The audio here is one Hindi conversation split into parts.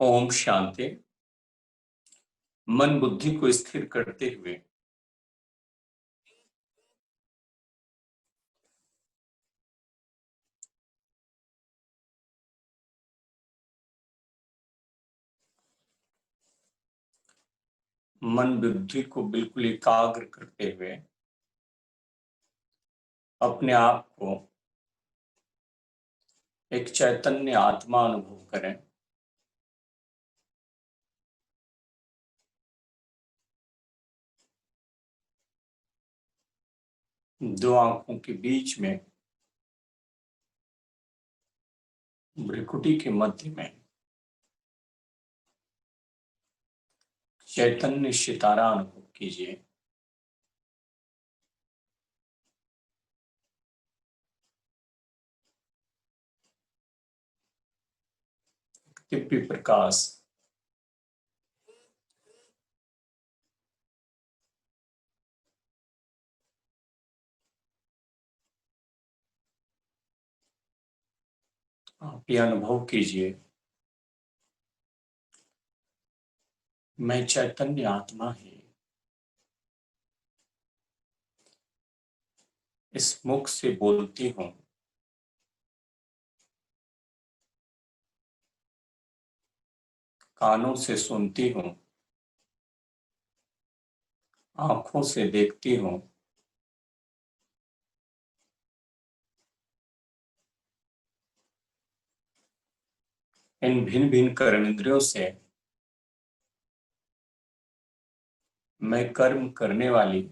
ओम शांति। मन बुद्धि को स्थिर करते हुए मन बुद्धि को बिल्कुल एकाग्र करते हुए अपने आप को एक चैतन्य आत्मा अनुभव करें। दो आंखों के बीच में भ्रिकुटी के मध्य में चैतन्य सितारा अनुभव कीजिए। दिव्य प्रकाश आप ये अनुभव कीजिए, मैं चैतन्य आत्मा ही इस मुख से बोलती हूँ, कानों से सुनती हूँ, आंखों से देखती हूँ, इन भिन्न भिन्न कर्मेंद्रियों से मैं कर्म करने वाली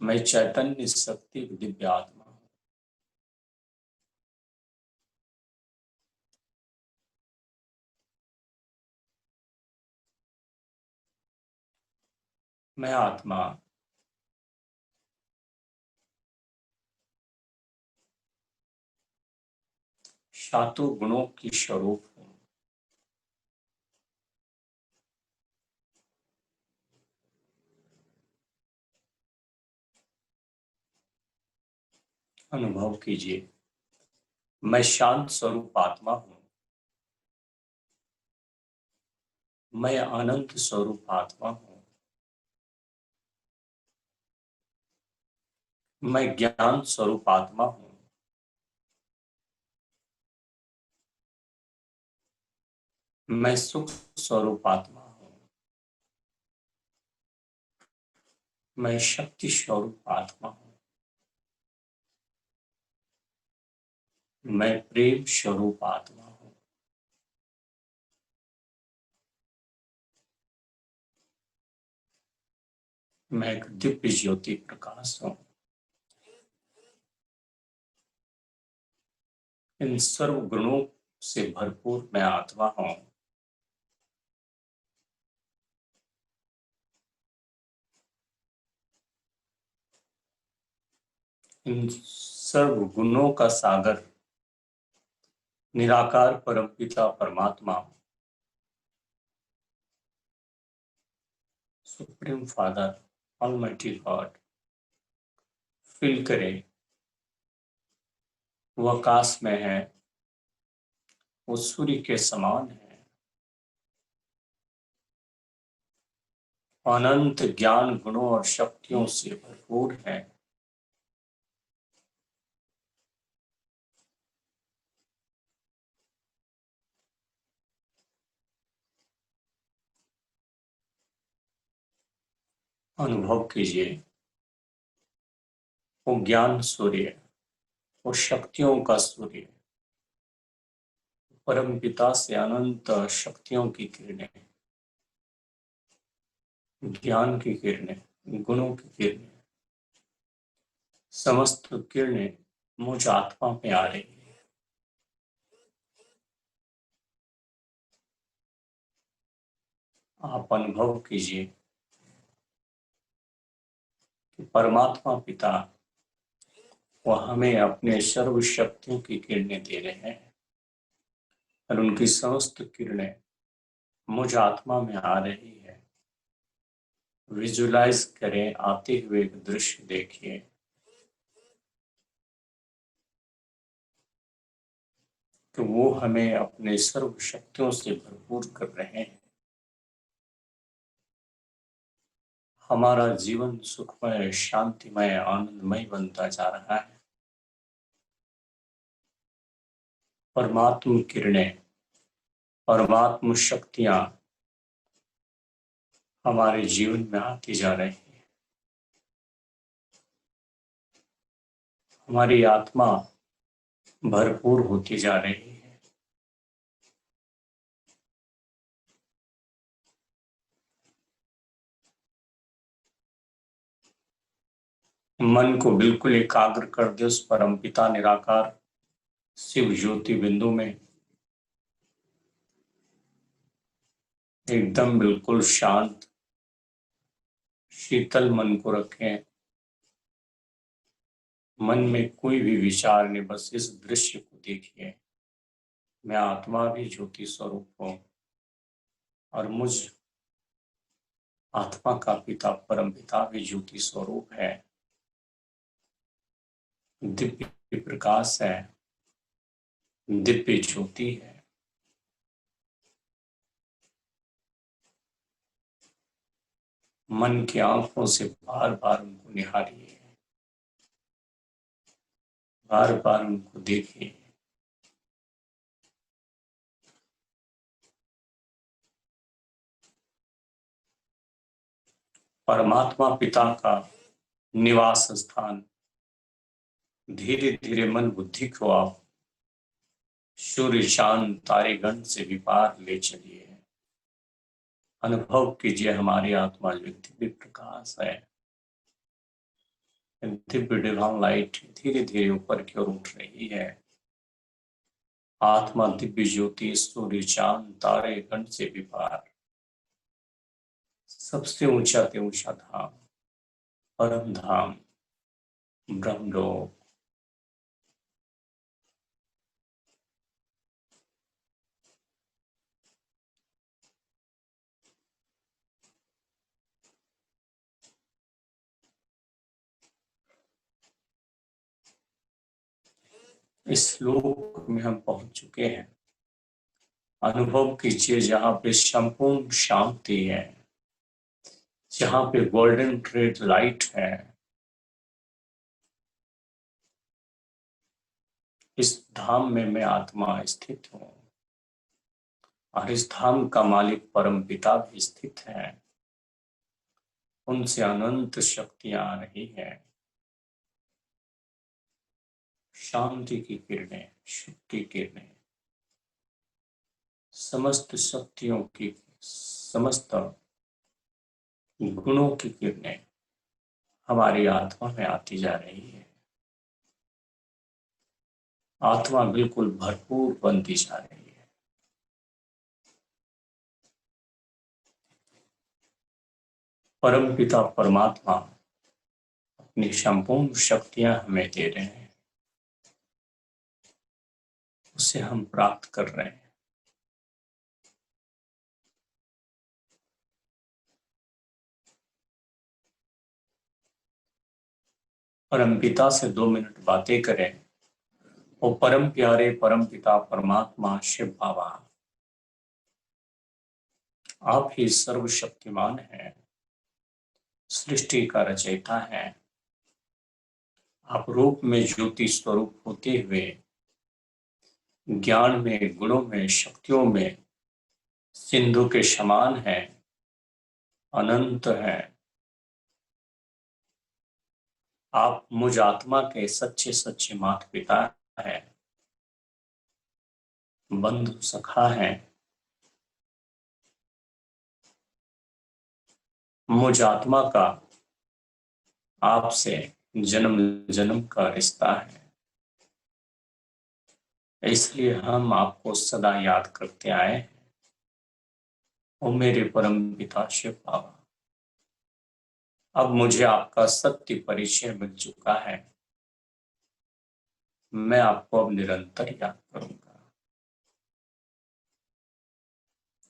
मैं चैतन्य शक्ति दिव्य आत्मा हूँ। मैं आत्मा सातों गुणों की स्वरूप हूँ। अनुभव कीजिए, मैं शांत स्वरूप आत्मा हूँ, मैं अनंत स्वरूप आत्मा हूँ, मैं ज्ञान स्वरूप आत्मा हूँ, मैं सुख स्वरूप आत्मा हूँ, मैं शक्ति स्वरूप आत्मा हूँ, मैं प्रेम स्वरूप आत्मा हूँ, मैं एक दिव्य ज्योति प्रकाश हूँ। इन सर्व गुणों से भरपूर मैं आत्मा हूँ। इन सर्व गुणों का सागर निराकार परमपिता परमात्मा supreme father almighty God feel करें, वो आकाश में है, वो सूर्य के समान है, अनंत ज्ञान गुणों और शक्तियों से भरपूर है। अनुभव कीजिए, वो ज्ञान सूर्य, वो शक्तियों का सूर्य, परम पिता से अनंत शक्तियों की किरणें, ज्ञान की किरणें, गुणों की किरणें, समस्त किरणें मुझ आत्मा में आ रही है। आप अनुभव कीजिए कि परमात्मा पिता वह हमें अपने सर्व शक्तियों की किरणें दे रहे हैं और उनकी समस्त किरणें मुझ आत्मा में आ रही है। विजुलाइज करें, आते हुए एक दृश्य देखिए, कि वो हमें अपने सर्व शक्तियों से भरपूर कर रहे हैं। हमारा जीवन सुखमय, शांतिमय, आनंदमय बनता जा रहा है। परमात्म किरणें, परमात्म शक्तियां हमारे जीवन में आती जा रही है। हमारी आत्मा भरपूर होती जा रही है। मन को बिल्कुल एकाग्र कर दे उस परमपिता निराकार शिव ज्योति बिंदु में। एकदम बिल्कुल शांत शीतल मन को रखें। मन में कोई भी विचार नहीं, बस इस दृश्य को देखिए। मैं आत्मा भी ज्योति स्वरूप हूँ और मुझ आत्मा का पिता परम पिता भी ज्योति स्वरूप है। दिव्य प्रकाश है, दिव्य ज्योति है। मन की आंखों से बार बार उनको निहारिए, बार बार उनको देखिए। परमात्मा पिता का निवास स्थान। धीरे धीरे मन बुद्धि को आप सूर्य चांद तारेगण से भी पार ले चलिए। अनुभव कीजिए हमारी आत्मा जो दिव्य प्रकाश है, दिव्य डिवाइन लाइट धीरे धीरे ऊपर की ओर उठ रही है। आत्मा दिव्य ज्योति सूर्य चांद तारे गण से भी पार, सबसे ऊंचा ते ऊंचा धाम, परम धाम, ब्रह्मलोक। इस लोक में हम पहुंच चुके हैं। अनुभव कीजिए जहां पे संपूर्ण शांति है, जहां पे गोल्डन रेड लाइट है। इस धाम में मैं आत्मा स्थित हूँ और इस धाम का मालिक परम पिता भी स्थित है। उनसे अनंत शक्तियां आ रही है। शांति की किरणें, सुख की किरणें, समस्त शक्तियों की, समस्त गुणों की किरणें हमारी आत्मा में आती जा रही है। आत्मा बिल्कुल भरपूर बनती जा रही है। परम पिता परमात्मा अपनी संपूर्ण शक्तियां हमें दे रहे हैं, उसे हम प्राप्त कर रहे हैं। परम पिता से 2 मिनट बातें करें। वो परम प्यारे परम पिता परमात्मा शिव बाबा, आप ही सर्वशक्तिमान हैं, सृष्टि का रचयिता है। आप रूप में ज्योति स्वरूप होते हुए ज्ञान में, गुणों में, शक्तियों में सिंधु के समान है, अनंत है। आप मुझ आत्मा के सच्चे सच्चे माता पिता है, बंधु सखा है। मुझ आत्मा का आपसे जन्म जन्म का रिश्ता है, इसलिए हम आपको सदा याद करते आए। ओ मेरे परम पिता शिव बाबा, अब मुझे आपका सत्य परिचय मिल चुका है। मैं आपको अब निरंतर याद करूंगा।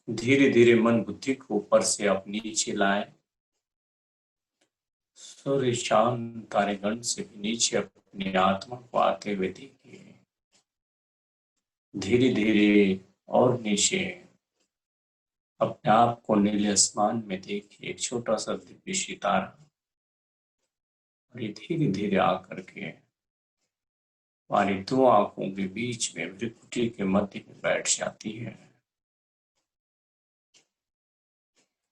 धीरे धीरे मन बुद्धि को ऊपर से आप नीचे लाए। सूर्य चांद तारेगण से भी नीचे अपनी आत्मा को आते हुए देखिए। धीरे धीरे और नीचे अपने आप को नीले आसमान में देखिए, एक छोटा सा दिव्य सितारा, और ये धीरे धीरे आकर के हमारी दो आंखों के बीच में भ्रुकुटी के मध्य में बैठ जाती है।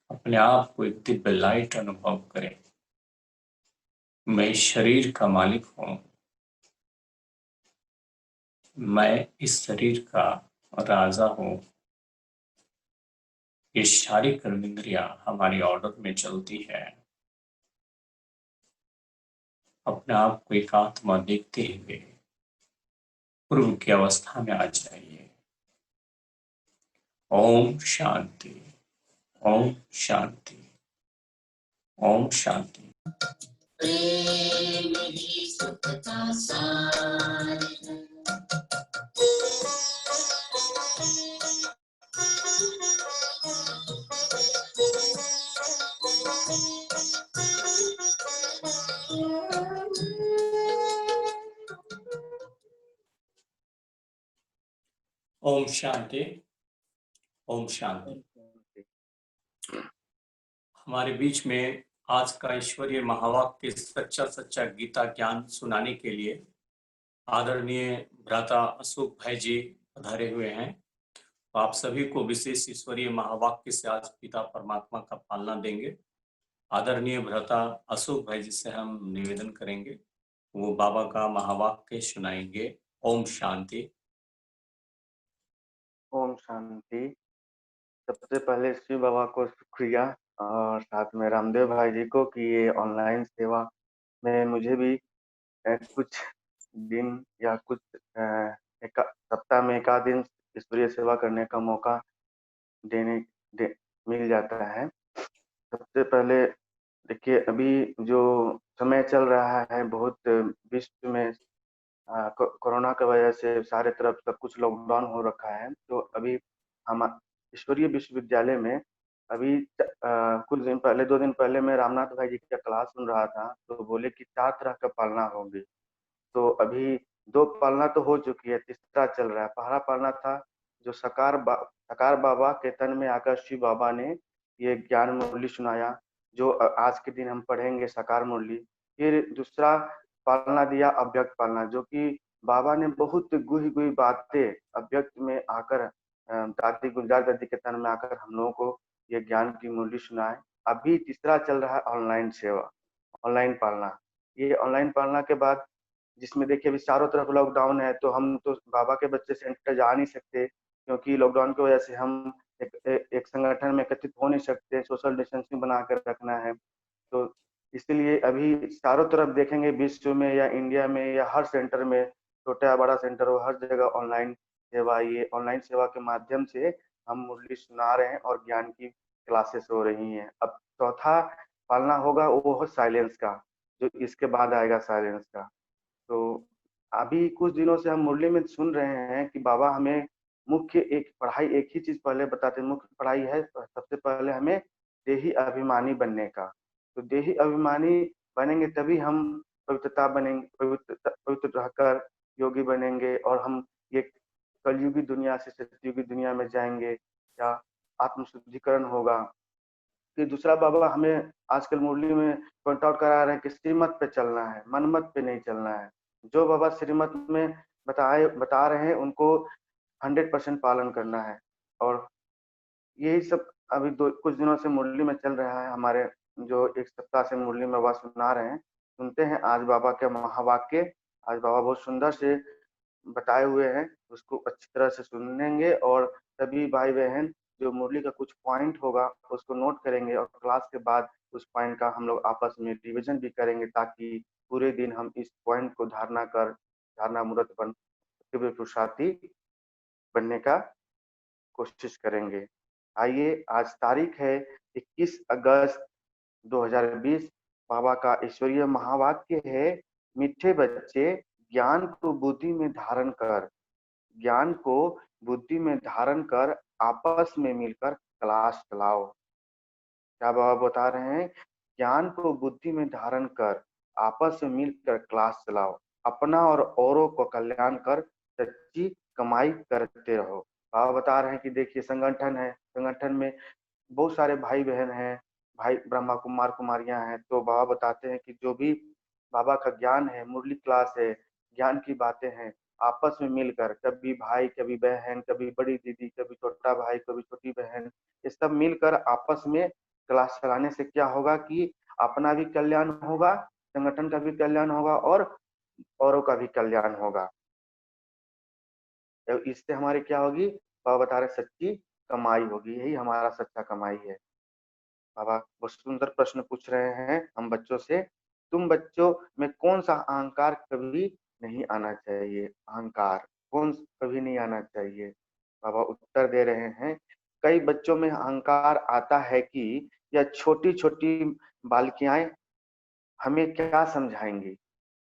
अपने आप को एक दिव्य लाइट अनुभव करें। मैं इस शरीर का मालिक हूं, मैं इस शरीर का राजा हूं। ये सारी कर्मेंद्रियां हमारी ऑर्डर में चलती है। अपने आप को एक आत्मा देखते हुए पूर्व की अवस्था में आ जाइए। ओम शांति, ओम शांति, ओम शांति। प्रेम ही सुख का सार है। ओम शांति, ओम शांति। हमारे बीच में आज का ईश्वरीय महावाक्य सच्चा सच्चा गीता ज्ञान सुनाने के लिए आदरणीय भ्राता अशोक भाई जी पधारे हुए हैं। तो आप सभी को विशेष ईश्वरीय महावाक्य से आज पिता परमात्मा का पालना देंगे। आदरणीय भ्राता अशोक भाई जी से हम निवेदन करेंगे, वो बाबा का महावाक्य सुनाएंगे। ओम शांति। ओम शांति। सबसे पहले शिव बाबा को शुक्रिया और साथ में रामदेव भाई जी को कि ये ऑनलाइन सेवा में मुझे भी कुछ दिन या कुछ एक सप्ताह में एक आध दिन ईश्वरीय सेवा करने का मौका मिल जाता है। सबसे पहले देखिए, अभी जो समय चल रहा है, बहुत विश्व में कोरोना की वजह से सारे तरफ सब कुछ लॉकडाउन हो रखा है। तो अभी हम ईश्वरीय विश्वविद्यालय में अभी कुछ दिन पहले, 2 दिन पहले मैं रामनाथ भाई जी का क्लास सुन रहा था, तो बोले कि 4 तरह का पालना होगी। तो अभी 2 पालना तो हो चुकी है, तीसरा चल रहा है। पहला पालना था जो सकार बाबा के तन में आकर शिव बाबा ने ये ज्ञान मुरली सुनाया, जो आज के दिन हम पढ़ेंगे सकार मुरली। फिर दूसरा पालना दिया अव्यक्त पालना, जो कि बाबा ने बहुत गुही गुही बातें अव्यक्त में आकर दादी गुलजार दादी के तन में आकर हम लोगों को ये ज्ञान की मुरली सुनाए। अभी तीसरा चल रहा है ऑनलाइन सेवा, ऑनलाइन पालना। ये ऑनलाइन पालना के बाद, जिसमें देखिए अभी चारों तरफ लॉकडाउन है, तो हम तो बाबा के बच्चे सेंटर जा नहीं सकते, क्योंकि लॉकडाउन की वजह से हम एक संगठन में एकत्रित हो नहीं सकते, सोशल डिस्टेंसिंग बना कर रखना है। तो इसलिए अभी चारों तरफ देखेंगे, विश्व में या इंडिया में या हर सेंटर में, छोटा या बड़ा सेंटर हो, हर जगह ऑनलाइन सेवा, ये ऑनलाइन सेवा के माध्यम से हम मुरली सुना रहे हैं और ज्ञान की क्लासेस हो रही हैं। अब चौथा पालना होगा, वो हो साइलेंस का, जो इसके बाद आएगा साइलेंस का। तो अभी कुछ दिनों से हम मुरली में सुन रहे हैं कि बाबा हमें मुख्य एक पढ़ाई, एक ही चीज पहले बताते हैं, मुख्य पढ़ाई है सबसे पहले हमें देही अभिमानी बनने का। तो देही अभिमानी बनेंगे तभी हम पवित्रता बनेंगे, पवित्र रहकर योगी बनेंगे, और हम ये कलयुगी दुनिया से सतयुगी दुनिया में जाएंगे, या आत्मशुद्धिकरण होगा। कि दूसरा बाबा हमें आजकल मुरली में पॉइंट आउट करा रहे हैं कि श्रीमत पे चलना है, मनमत पे नहीं चलना है। जो बाबा श्रीमत में बता रहे हैं उनको 100% पालन करना है। और यही सब अभी कुछ दिनों से मुरली में चल रहा है। हमारे जो एक सप्ताह से मुरली में बाबा सुना रहे हैं, सुनते हैं आज बाबा के महावाक्य। आज बाबा बहुत सुंदर से बताए हुए हैं, उसको अच्छी तरह से सुनेंगे, और सभी भाई बहन जो मुरली का कुछ पॉइंट होगा उसको नोट करेंगे, और क्लास के बाद उस पॉइंट का हम लोग आपस में रिविजन भी करेंगे, ताकि पूरे दिन हम इस पॉइंट को धारणा मूर्त बन दिव्य पुरुषार्थी बनने का कोशिश करेंगे। आइए, आज तारीख है 21 अगस्त 2020। बाबा का ईश्वरीय महावाक्य है, मीठे बच्चे ज्ञान को बुद्धि में धारण कर, ज्ञान को बुद्धि में धारण कर आपस में मिलकर क्लास चलाओ। क्या बाबा बता रहे हैं? ज्ञान को बुद्धि में धारण कर आपस में मिलकर क्लास चलाओ, अपना और औरों को कल्याण कर सच्ची कमाई करते रहो। बाबा बता रहे हैं कि देखिए संगठन है, संगठन में बहुत सारे भाई बहन हैं, भाई ब्रह्मा कुमार कुमारियां हैं। तो बाबा बताते हैं कि जो भी बाबा का ज्ञान है, मुरली क्लास है, ज्ञान की बातें हैं, आपस में मिलकर कभी भाई कभी बहन, कभी बड़ी दीदी, कभी छोटा भाई, कभी छोटी बहन, ये सब मिलकर आपस में क्लास चलाने से क्या होगा कि अपना भी कल्याण होगा, संगठन का भी कल्याण होगा और औरों का भी कल्याण होगा। तो इससे हमारे क्या होगी, बाबा बता रहे सच्ची कमाई होगी, यही हमारा सच्चा कमाई है। बाबा बहुत सुंदर प्रश्न पूछ रहे हैं हम बच्चों से, तुम बच्चों में कौन सा अहंकार कभी नहीं आना चाहिए, अहंकार कौन कभी नहीं आना चाहिए। बाबा उत्तर दे रहे हैं, कई बच्चों में अहंकार आता है कि यह छोटी छोटी बालिकाएं हमें क्या समझाएंगी,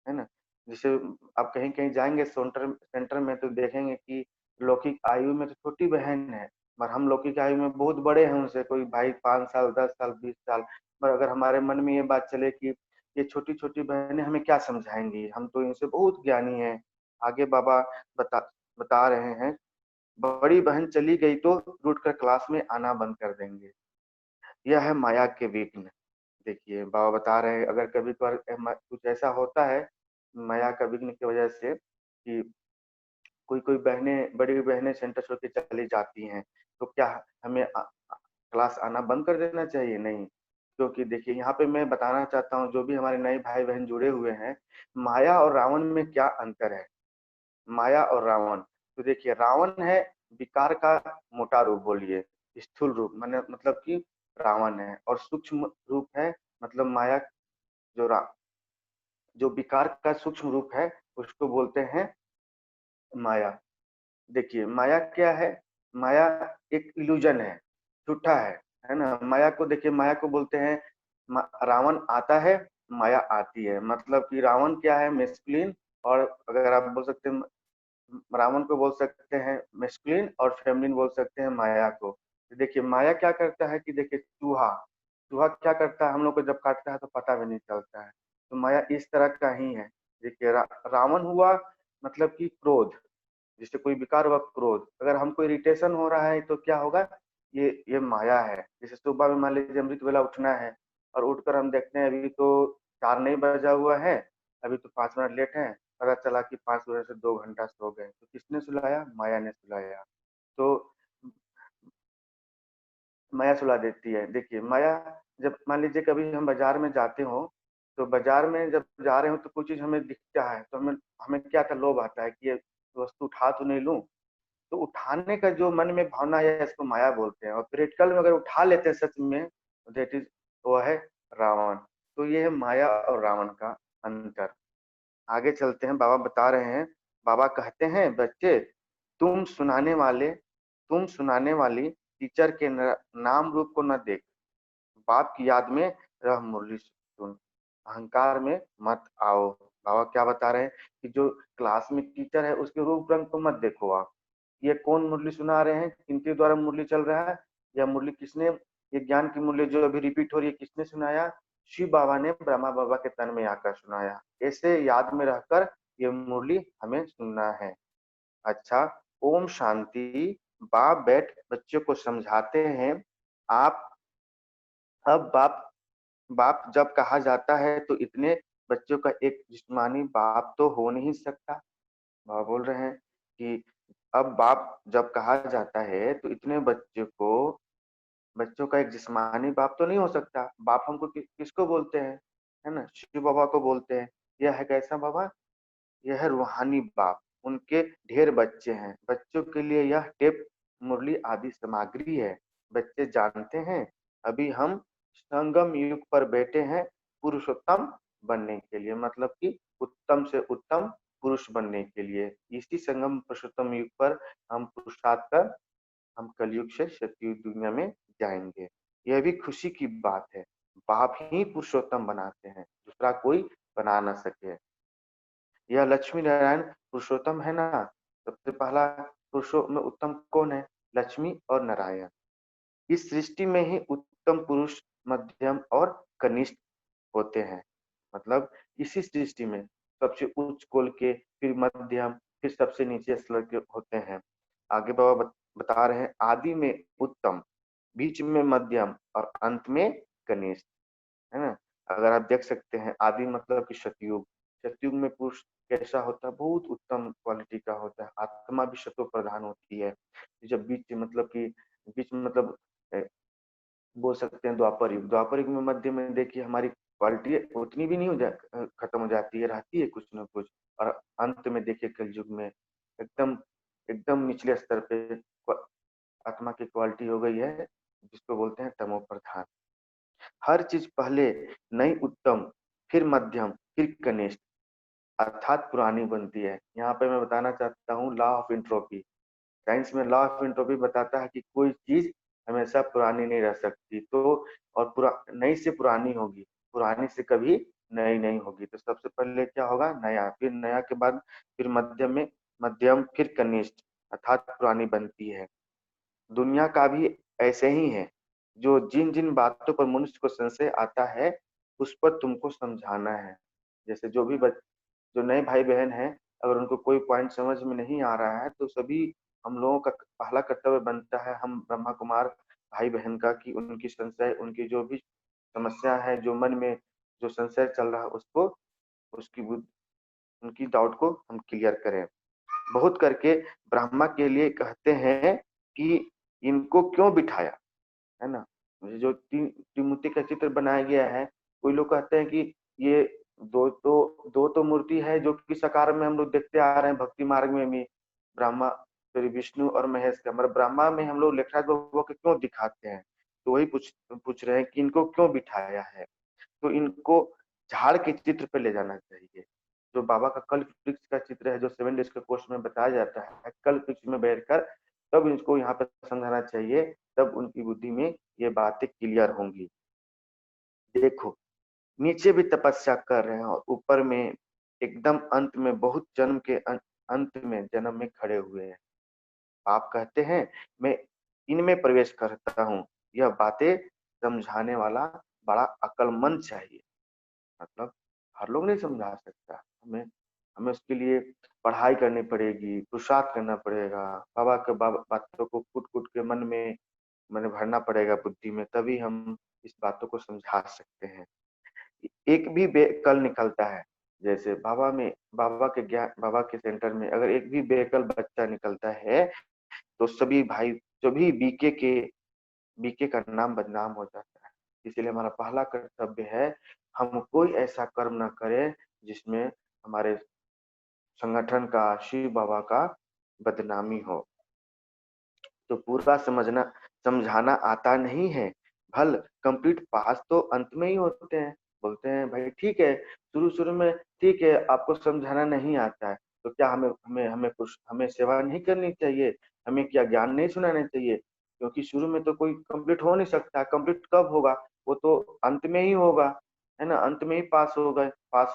है ना। जैसे आप कहीं कहीं जाएंगे सेंटर सेंटर में तो देखेंगे कि लौकिक आयु में तो छोटी बहन है, पर हम लौकिक आयु में बहुत बड़े हैं उनसे, कोई भाई 5 साल 10 साल 20 साल। पर अगर हमारे मन में ये बात चले कि ये छोटी छोटी बहनें हमें क्या समझाएंगी, हम तो इनसे बहुत ज्ञानी हैं। आगे बाबा बता बता रहे हैं, बड़ी बहन चली गई तो रूठ कर क्लास में आना बंद कर देंगे, यह है माया के विघ्न। देखिए बाबा बता रहे हैं, अगर कभी कभार कुछ ऐसा होता है माया का विघ्न की वजह से कि कोई कोई बहनें, बड़ी बहनें सेंटर छोड़ के चली जाती हैं, तो क्या हमें क्लास आना बंद कर देना चाहिए? नहीं, क्योंकि देखिए यहाँ पे मैं बताना चाहता हूँ, जो भी हमारे नए भाई बहन जुड़े हुए हैं, माया और रावण में क्या अंतर है। माया और रावण, तो देखिए रावण है विकार का मोटा रूप, बोलिए स्थूल रूप, माने मतलब कि रावण है, और सूक्ष्म रूप है मतलब माया, जो जो विकार का सूक्ष्म रूप है उसको बोलते हैं माया। देखिए माया क्या है, माया एक इल्यूजन है, झूठा है ना। माया को देखिए, माया को बोलते हैं रावण आता है, माया आती है। मतलब कि रावण क्या है, मेस्कुलिन, और अगर आप बोल सकते हैं रावण को बोल सकते हैं मेस्कुलिन, और फेमिनिन बोल सकते हैं माया को। तो देखिए माया क्या करता है कि देखिए चूहा, चूहा क्या करता है, हम लोग को जब काटता है तो पता भी नहीं चलता है। तो माया इस तरह का ही है। देखिए रावण हुआ मतलब कि क्रोध, जिससे कोई विकार हुआ क्रोध। अगर हमको इरिटेशन हो रहा है तो क्या होगा, ये माया है। जैसे सुबह में मान लीजिए अमृत वेला उठना है, और उठकर हम देखते हैं अभी तो 4 नहीं बजा हुआ है, अभी तो 5 मिनट लेट है, पता चला कि 5 बजे से 2 घंटा सो गए। तो किसने सुलाया, माया ने सुलाया। तो माया सुला देती है। देखिए माया, जब मान लीजिए कभी हम बाजार में जाते हो, तो बाजार में जब जा रहे हो तो कोई चीज हमें दिखता है, तो हमें हमें क्या था, लोभ आता है कि ये वस्तु उठा तो नहीं लूं। तो उठाने का जो मन में भावना है इसको माया बोलते हैं, और प्रैक्टिकल में अगर उठा लेते हैं सच में, दैट इज, वो है रावण। तो ये है माया और रावण का अंतर। आगे चलते हैं, बाबा बता रहे हैं, बाबा कहते हैं बच्चे, तुम सुनाने वाली टीचर के नाम रूप को न देख, बाप की याद में रह मुरली सुन, अहंकार में मत आओ। बाबा क्या बता रहे हैं कि जो क्लास में टीचर है उसके रूप रंग को मत देखो आप, ये कौन मुरली सुना रहे हैं, किनके द्वारा मुरली चल रहा है, या मुरली किसने, ये ज्ञान की मुरली जो अभी रिपीट हो रही है किसने सुनाया, शिव बाबा ने ब्रह्मा बाबा के तन में आकर सुनाया। ऐसे याद में रहकर ये मुरली हमें सुनना है। अच्छा, ओम शांति। बाप बैठ बच्चों को समझाते हैं, आप अब बाप बाप जब कहा जाता है तो इतने बच्चों का एक जिस्मानी बाप तो हो नहीं सकता। बाबा बोल रहे हैं कि अब बाप जब कहा जाता है तो इतने बच्चों का एक जिस्मानी बाप तो नहीं हो सकता। बाप हमको किसको बोलते हैं, है ना, शिव बाबा को बोलते हैं। यह है कैसा बाबा, यह है रूहानी बाप। उनके ढेर बच्चे हैं, बच्चों के लिए यह टेप मुरली आदि सामग्री है। बच्चे जानते हैं अभी हम संगम युग पर बैठे हैं पुरुषोत्तम बनने के लिए, मतलब कि उत्तम से उत्तम पुरुष बनने के लिए। इसी संगम पुरुषोत्तम युग पर हम पुरुषार्थ कर हम कलयुग से सतयुग दुनिया में जाएंगे। यह भी खुशी की बात है, बाप ही पुरुषोत्तम बनाते हैं, दूसरा कोई बना ना सके। यह लक्ष्मी नारायण पुरुषोत्तम है ना। सबसे पहला पुरुषों में उत्तम कौन है, लक्ष्मी और नारायण। इस सृष्टि में ही उत्तम पुरुष मध्यम और कनिष्ठ होते हैं। मतलब इसी सृष्टि में सबसे उच्च कुल के, फिर मध्यम, फिर सबसे नीचे स्लर के होते हैं। आगे बाबा बता रहे हैं, आदि में उत्तम, बीच में मध्यम और अंत में कनिष्ठ, है ना। अगर आप देख सकते हैं, आदि मतलब कि सतयुग, सतयुग में पुरुष कैसा होता है, बहुत उत्तम क्वालिटी का होता है, आत्मा भी सतो प्रधान होती है। जब बीच मतलब कि बीच मतलब बोल सकते हैं द्वापर युग, द्वापर युग में मध्य में देखिए हमारी क्वालिटी उतनी भी नहीं खत्म हो जाती है, रहती है कुछ ना कुछ। और अंत में देखिए कलयुग में एकदम एकदम निचले स्तर पे आत्मा की क्वालिटी हो गई है, जिसको बोलते हैं तमो प्रधान। हर चीज पहले नई उत्तम, फिर मध्यम, फिर कनिष्ठ, अर्थात पुरानी बनती है। यहाँ पे मैं बताना चाहता हूँ लॉ ऑफ एंट्रोपी। साइंस में लॉ ऑफ एंट्रोपी बताता है कि कोई चीज हमेशा पुरानी नहीं रह सकती, तो और नई से पुरानी होगी, पुरानी से कभी नई नहीं होगी। तो सबसे पहले क्या होगा, नया, फिर नया के बाद फिर मध्यम में मध्यम, फिर कनिष्ठ, अर्थात पुरानी बनती है। दुनिया का भी ऐसे ही है। जो जिन जिन बातों पर मनुष्य को संशय आता है, उस पर तुमको समझाना है। जैसे जो नए भाई बहन हैं, अगर उनको कोई पॉइंट समझ में नहीं आ रहा है, तो सभी हम लोगों का पहला कर्तव्य बनता है, हम ब्रह्मा कुमार भाई बहन का, कि उनकी संशय, उनकी जो भी समस्या है, जो मन में जो संशय चल रहा है, उसको उसकी उनकी डाउट को हम क्लियर करें। बहुत करके ब्रह्मा के लिए कहते हैं कि इनको क्यों बिठाया, है ना। जो त्रिमूर्ति का चित्र बनाया गया है, कोई लोग कहते हैं कि ये दो तो मूर्ति है जो कि साकार में हम लोग देखते आ रहे हैं भक्ति मार्ग में भी, ब्रह्मा, फिर विष्णु और महेश का, मतलब ब्रह्मा में हम लोग लेखराज बाबा को क्यों दिखाते हैं। तो वही पूछ रहे हैं कि इनको क्यों बिठाया है। तो इनको झाड़ के चित्र पे ले जाना चाहिए। जो बाबा का कल्प वृक्ष का चित्र है, जो 7 डेज के कोर्स में बताया जाता है, कल्प वृक्ष में बैठकर तब इनको यहाँ पे समझाना चाहिए, तब उनकी बुद्धि में ये बातें क्लियर होंगी। देखो, नीचे भी तपस्या कर रहे हैं और ऊपर में एकदम अंत में बहुत जन्म के अंत में जन्म में खड़े हुए हैं। आप कहते हैं मैं इनमें प्रवेश करता हूँ। यह बातें समझाने वाला बड़ा अक्लमंद चाहिए। मतलब हर लोग नहीं समझा सकता, हमें हमें उसके लिए पढ़ाई करनी पड़ेगी, पुरुषार्थ करना पड़ेगा, बाबा के बातों को कूट कूट के मन में मैंने भरना पड़ेगा बुद्धि में, तभी हम इस बातों को समझा सकते हैं। एक भी बेकल निकलता है, जैसे बाबा के ज्ञान, बाबा के सेंटर में अगर एक भी बेकल बच्चा निकलता है, तो सभी भाई, सभी बीके का नाम बदनाम हो जाता है। इसलिए हमारा पहला कर्तव्य है, हम कोई ऐसा कर्म ना करें जिसमें हमारे संगठन का, शिव बाबा का बदनामी हो। तो पूरा समझाना आता नहीं है, भल कंप्लीट पास तो अंत में ही होते हैं। बोलते हैं भाई ठीक है, शुरू शुरू में ठीक है, आपको समझाना नहीं आता है, तो क्या हमें हमें हमें कुछ हमें सेवा नहीं करनी चाहिए, हमें क्या ज्ञान नहीं सुनाना चाहिए। क्योंकि शुरू में तो कोई कंप्लीट हो नहीं सकता, कंप्लीट कब होगा, वो तो अंत में ही होगा, है ना। अंत में ही पास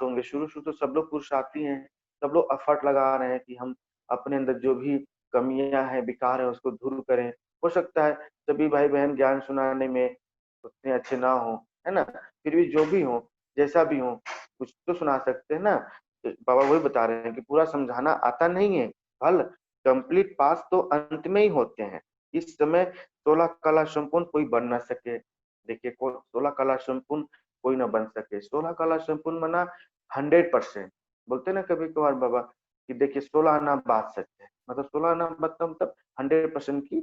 होंगे। शुरू शुरू तो सब लोग पुरुषार्थी हैं, सब लोग एफर्ट लगा रहे हैं कि हम अपने अंदर जो भी कमियां हैं, विकार है, उसको दूर करें। हो सकता है सभी भाई बहन ज्ञान सुनाने में उतने अच्छे ना हो, है ना, फिर भी जो भी हो, जैसा भी हो, कुछ तो सुना सकते हैं ना। तो बाबा वही बता रहे हैं कि पूरा समझाना आता नहीं है, हल कंप्लीट पास तो अंत में ही होते हैं। इस समय 16 कला संपूर्ण कोई बन ना सके। देखिए, 16 कला संपूर्ण कोई ना बन सके। 16 कला संपूर्ण बना 100%। बोलते ना कभी कभार बाबा कि देखिए 16 आना बात सच है, मतलब 16 आना मतलब 100% की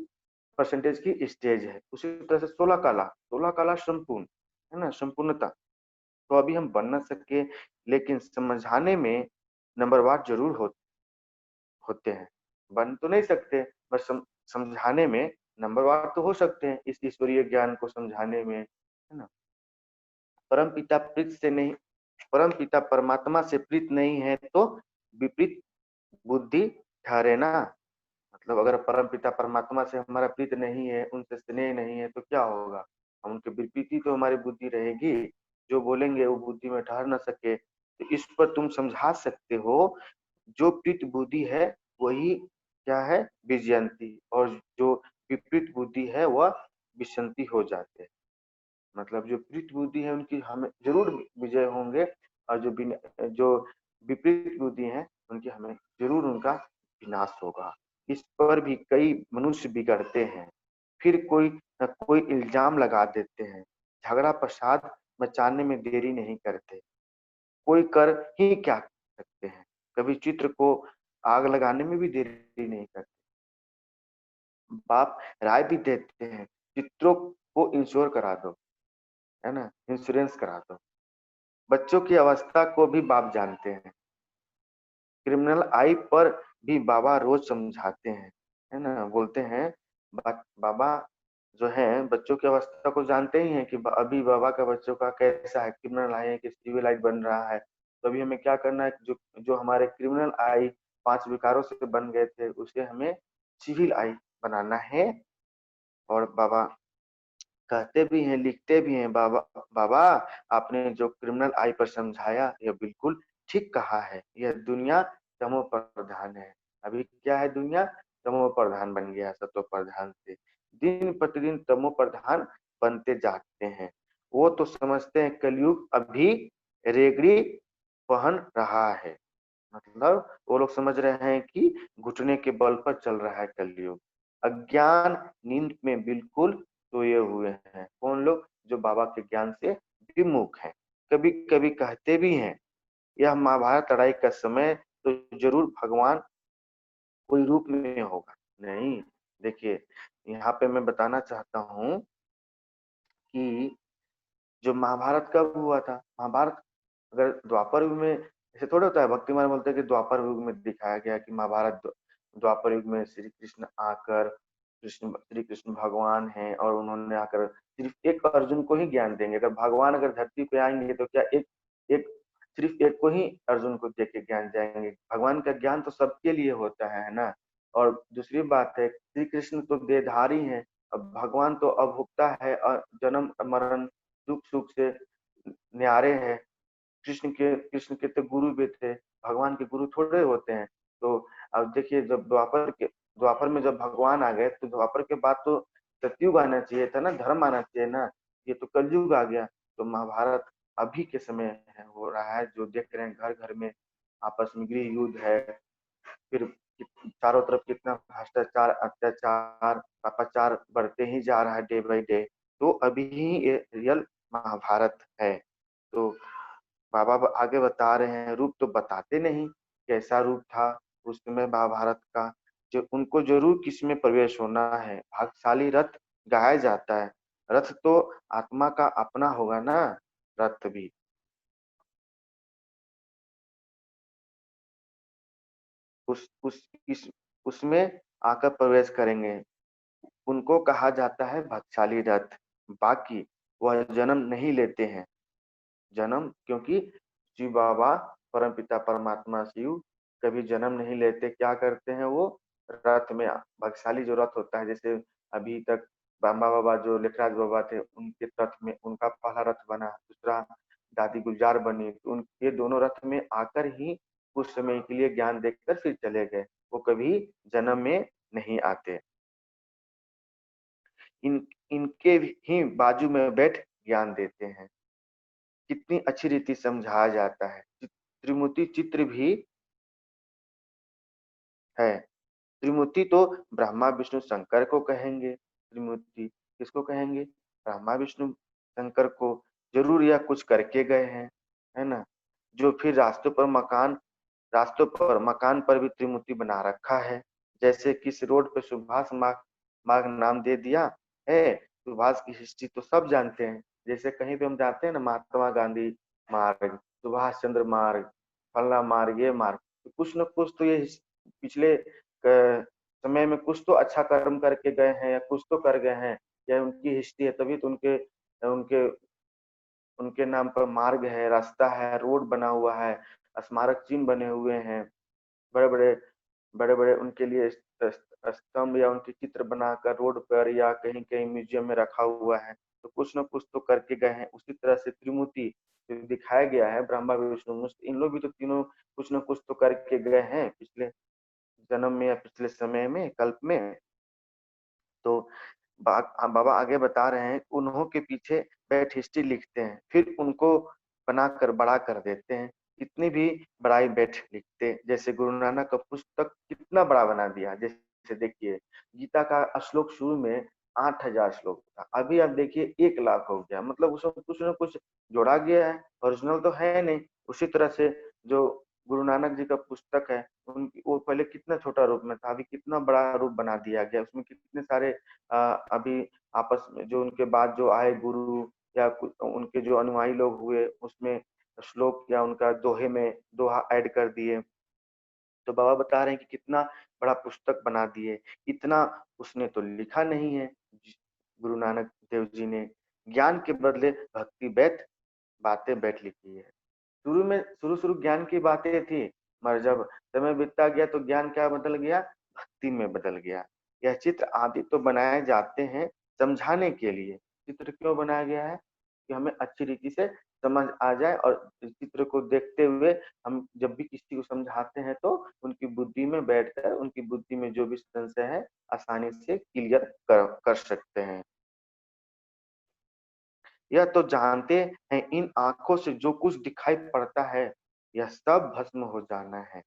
परसेंटेज की स्टेज है। उसी तरह से 16 कला संपूर्ण, है ना, संपूर्णता। तो अभी हम बन ना सके, लेकिन समझाने में नंबरवार जरूर होते हैं। बन तो नहीं सकते, बस समझाने में नंबरवार तो हो सकते हैं, इस ईश्वरीय ज्ञान को समझाने में, है ना। परम पिता प्रीत से नहीं, परम पिता परमात्मा से प्रीत नहीं है तो विपरीत बुद्धि ठहरे ना। मतलब अगर परम पिता परमात्मा से हमारा प्रीत नहीं है, उनसे स्नेह नहीं है, तो क्या होगा, हम उनके विपरीत ही तो हमारी बुद्धि रहेगी। जो बोलेंगे वो बुद्धि में ठहर ना सके। तो इस पर तुम समझा सकते हो, जो प्रीत बुद्धि है वही क्या है, विजयंती, और जो विपरीत बुद्धि है वह विसंती हो जाते हैं। मतलब जो प्रीत बुद्धि है उनकी हमें जरूर विजय होंगे, और जो विपरीत बुद्धि हैं उनकी हमें जरूर उनका विनाश होगा। इस पर भी कई मनुष्य बिगड़ते हैं, फिर कोई न कोई इल्जाम लगा देते हैं, झगड़ा फसाद मचाने में देरी नहीं करते, कोई कर ही क्या सकते हैं, कभी चित्र को आग लगाने में भी देरी नहीं करते। बाप राय भी देते हैं, चित्रों को इंश्योर करा दो, है ना, इंश्योरेंस करा दो। बच्चों की अवस्था को भी बाप जानते हैं, क्रिमिनल आई पर भी बाबा रोज समझाते हैं, है ना, बोलते हैं बाबा जो है बच्चों की अवस्था को जानते ही हैं कि अभी बाबा का बच्चों का कैसा है, क्रिमिनल आई है कि सिविल आई बन रहा है। तो अभी हमें क्या करना है, जो जो हमारे क्रिमिनल आई 5 विकारों से बन गए थे उसे हमें सिविल आई बनाना है। और बाबा कहते भी हैं, लिखते भी हैं, बाबा बाबा आपने जो क्रिमिनल आई पर समझाया यह बिल्कुल ठीक कहा है, यह दुनिया तमो प्रधान है। अभी क्या है, दुनिया तमो प्रधान बन गया, सतो प्रधान से दिन प्रतिदिन तमो प्रधान बनते जाते हैं। वो तो समझते हैं कलयुग अभी रेगड़ी पहन रहा है, मतलब वो लोग समझ रहे हैं कि घुटने के बल पर चल रहा है कलयुग। अज्ञान नींद में बिल्कुल सोए हुए हैं। कौन लोग? जो बाबा के ज्ञान से विमुख हैं। कभी कभी कहते भी हैं यह महाभारत लड़ाई का समय तो जरूर भगवान कोई रूप में होगा। नहीं, देखिए यहाँ पे मैं बताना चाहता हूँ कि जो महाभारत कब हुआ था, महाभारत अगर द्वापर युग में ऐसे थोड़ा होता है, भक्ति मार बोलते हैं कि द्वापर युग में दिखाया गया कि महाभारत द्वापर युग में श्री कृष्ण आकर श्री कृष्ण भगवान हैं और उन्होंने आकर सिर्फ एक अर्जुन को ही ज्ञान देंगे। अगर भगवान अगर धरती पे आएंगे तो क्या एक एक सिर्फ एक को ही अर्जुन को दे के ज्ञान जाएंगे? भगवान का ज्ञान तो सबके लिए होता है ना। और दूसरी बात है, श्री कृष्ण तो देहधारी हैं, अब भगवान तो अभुक्ता है और जन्म मरण सुख सुख से न्यारे हैं। कृष्ण के तो गुरु भी थे, भगवान के गुरु थोड़े होते हैं। तो अब देखिए जब द्वापर में जब भगवान आ गए तो द्वापर के बाद तो सतयुग आना चाहिए था ना, धर्म आना चाहिए ना। ये तो कलयुग आ गया। तो महाभारत अभी के समय है, हो रहा है, जो देख रहे हैं घर घर में आपस में गृह युद्ध है, फिर चारों तरफ कितना भ्रष्टाचार अत्याचार पापाचार बढ़ते ही जा रहा है डे बाई डे। तो अभी ही ये रियल महाभारत है। तो बाबा आगे बता रहे हैं, रूप तो बताते नहीं कैसा रूप था उस समय महाभारत का। जो उनको जरूर किसमें प्रवेश होना है, भाग्यशाली रथ गाया जाता है। रथ तो आत्मा का अपना होगा ना, रथ भी उस इस उसमें आकर प्रवेश करेंगे। उनको कहा जाता है भाग्यशाली रथ। बाकी वह जन्म नहीं लेते हैं, जन्म क्योंकि शिव बाबा परम पिता परमात्मा शिव कभी जन्म नहीं लेते। क्या करते हैं वो, रथ में भाग्यशाली जो रथ होता है, जैसे अभी तक बाबा बाबा जो लेखराज बाबा थे उनके रथ में उनका पहला रथ बना, दूसरा दादी गुलजार बनी, तो उन ये दोनों रथ में आकर ही कुछ समय के लिए ज्ञान देकर फिर चले गए। वो कभी जन्म में नहीं आते। इनके ही बाजू में बैठ ज्ञान देते हैं। कितनी अच्छी रीति समझाया जाता है। त्रिमूर्ति चित्र भी है। त्रिमूर्ति तो ब्रह्मा विष्णु शंकर को कहेंगे। त्रिमूर्ति किसको कहेंगे? ब्रह्मा विष्णु शंकर को। जरूर यह कुछ करके गए हैं, है ना। जो फिर रास्तों पर मकान पर भी त्रिमूर्ति बना रखा है। जैसे किस रोड पे सुभाष मार्ग मार्ग नाम दे दिया है। सुभाष की हिस्ट्री तो सब जानते हैं। जैसे कहीं पे हम जाते हैं ना, महात्मा गांधी मार्ग, सुभाष चंद्र मार्ग, फलना मार्ग, ये मार्ग, तो कुछ न कुछ तो ये पिछले समय में कुछ तो अच्छा कर्म करके गए हैं या कुछ तो कर गए हैं, या उनकी हिस्ट्री है, तभी तो उनके उनके उनके नाम पर मार्ग है, रास्ता है, रोड बना हुआ है, स्मारक चिन्ह बने हुए हैं, बड़े बड़े बड़े बड़े उनके लिए स्तंभ या उनके चित्र बनाकर रोड पर या कहीं कहीं म्यूजियम में रखा हुआ है। तो कुछ न कुछ तो करके गए हैं। उसी तरह से त्रिमूर्ति जो दिखाया गया है, ब्रह्मा विष्णु मनुष्य, इन लोग भी तो तीनों कुछ न कुछ तो करके गए हैं पिछले जन्म में या पिछले समय में, कल्प में। तो बाबा आगे बता रहे हैं, उन्हों के पीछे बैठ हिस्ट्री लिखते हैं, फिर उनको बनाकर बड़ा कर देते हैं। कितनी भी बड़ाई बैठ लिखते, जैसे गुरु नानक का पुस्तक कितना बड़ा बना दिया। जैसे देखिए गीता का श्लोक शुरू में 8,000 श्लोक था, अभी आप देखिए 1 लाख हो गया। मतलब उसमें कुछ ना कुछ जोड़ा गया है, ओरिजिनल तो है नहीं। उसी तरह से जो गुरु नानक जी का पुस्तक है, उनकी वो पहले कितना छोटा रूप में था, अभी कितना बड़ा रूप बना दिया गया। उसमें कितने सारे अभी आपस में जो उनके बाद जो आए गुरु या उनके जो अनुयायी लोग हुए, उसमें श्लोक या उनका दोहे में दोहा ऐड कर दिए। तो बाबा बता रहे हैं कि कितना बड़ा पुस्तक बना दिए। इतना उसने तो लिखा नहीं है गुरु नानक देव जी ने। ज्ञान के बदले भक्ति बैठ बातें बैठ लिखी है। शुरू में शुरू ज्ञान की बातें थी, मगर जब समय बीतता गया तो ज्ञान क्या बदल गया, भक्ति में बदल गया। यह चित्र आदि तो बनाए जाते हैं समझाने के लिए। चित्र क्यों बनाया गया है कि हमें अच्छी रीति से समझ आ जाए, और इस चित्र को देखते हुए हम जब भी किसी को समझाते हैं तो उनकी बुद्धि में बैठकर उनकी बुद्धि में जो भी संशय है आसानी से क्लियर कर सकते हैं। यह तो जानते हैं इन आंखों से जो कुछ दिखाई पड़ता है यह सब भस्म हो जाना है,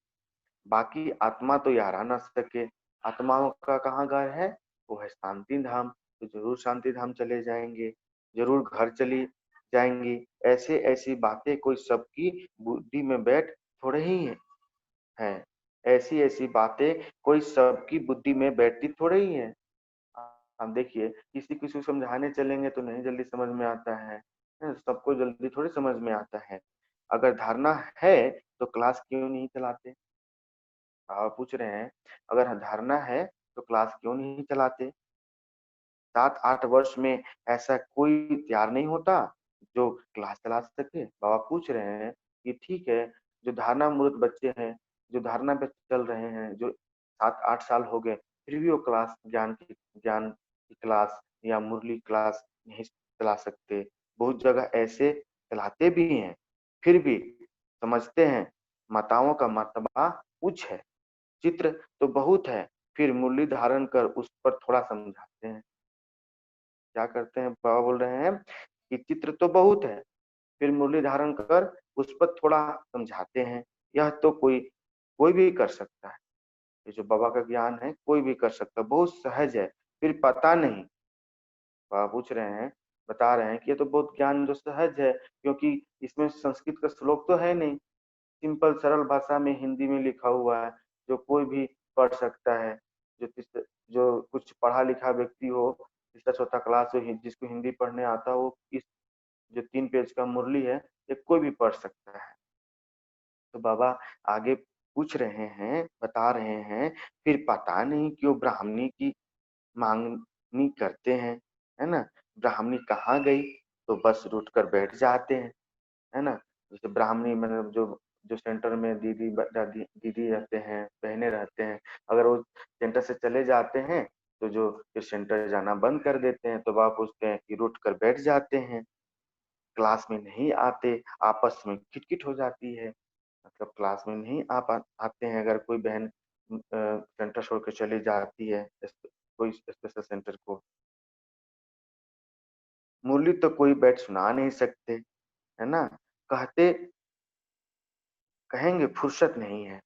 बाकी आत्मा तो यारा ना सके। आत्माओं का कहाँ घर है, वो है शांति धाम। तो जरूर शांति धाम चले जाएंगे, जरूर घर चली जाएंगी। ऐसे ऐसी बातें कोई सबकी बुद्धि में बैठ थोड़े ही है। ऐसी ऐसी बातें कोई सबकी बुद्धि में बैठती थोड़े ही है। आप देखिए किसी किसी को समझाने चलेंगे तो नहीं जल्दी समझ में आता है, सबको जल्दी थोड़ी समझ में आता है। अगर धारणा है तो क्लास क्यों नहीं चलाते? आप पूछ रहे हैं, अगर धारणा है तो क्लास क्यों नहीं चलाते? 7-8 वर्ष में ऐसा कोई तैयार नहीं होता जो क्लास चला सके। बाबा पूछ रहे हैं कि ठीक है, जो धारणा मूर्त बच्चे हैं, जो धारणा पे चल रहे हैं, जो 7-8 साल हो गए, फिर भी वो क्लास ज्ञान की क्लास या मुरली क्लास नहीं चला सकते। बहुत जगह ऐसे चलाते भी हैं, फिर भी समझते हैं माताओं का मर्तबा उच्च है, चित्र तो बहुत है, फिर मुरली धारण कर उस पर थोड़ा समझाते हैं। क्या करते हैं, बाबा बोल रहे हैं कि चित्र तो बहुत है, फिर मुरली धारण कर उस पर थोड़ा समझाते हैं। यह तो कोई कोई भी कर सकता है। ये जो बाबा का ज्ञान है कोई भी कर सकता है, बहुत सहज है। फिर पता नहीं, बाबा पूछ रहे हैं, बता रहे हैं कि ये तो बहुत ज्ञान जो सहज है, क्योंकि इसमें संस्कृत का श्लोक तो है नहीं, सिंपल सरल भाषा में हिंदी में लिखा हुआ है, जो कोई भी पढ़ सकता है। जो कुछ पढ़ा लिखा व्यक्ति हो, तीसरा चौथा क्लास हो, जिसको हिंदी पढ़ने आता हो, इस जो 3 पेज का मुरली है ये कोई भी पढ़ सकता है। तो बाबा आगे पूछ रहे हैं, बता रहे हैं, फिर पता नहीं क्यों ब्राह्मणी की मांगनी करते हैं, है ना। ब्राह्मणी कहाँ गई तो बस रूठ कर बैठ जाते हैं, है ना। जैसे ब्राह्मणी मतलब जो जो सेंटर में दीदी दीदी रहते हैं, बहनें रहते हैं, अगर वो सेंटर से चले जाते हैं तो जो फिर सेंटर जाना बंद कर देते हैं। तो वह पूछते हैं कि रूठ कर बैठ जाते हैं, क्लास में नहीं आते, आपस में खिटखिट हो जाती है। मतलब क्लास में नहीं आते हैं, अगर कोई बहन सेंटर छोड़ के चली जाती है कोई स्पेशल सेंटर को। मुरली तो कोई बैठ सुना नहीं सकते, है ना। कहते कहेंगे फुर्सत नहीं है।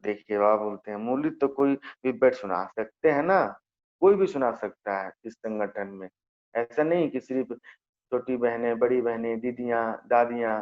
देखिए बाबा बोलते हैं मुरली तो कोई भी बैठ सुना सकते हैं ना, कोई भी सुना सकता है इस संगठन में। ऐसा नहीं कि सिर्फ छोटी बहनें, बड़ी बहनें, दीदियां, दादियां,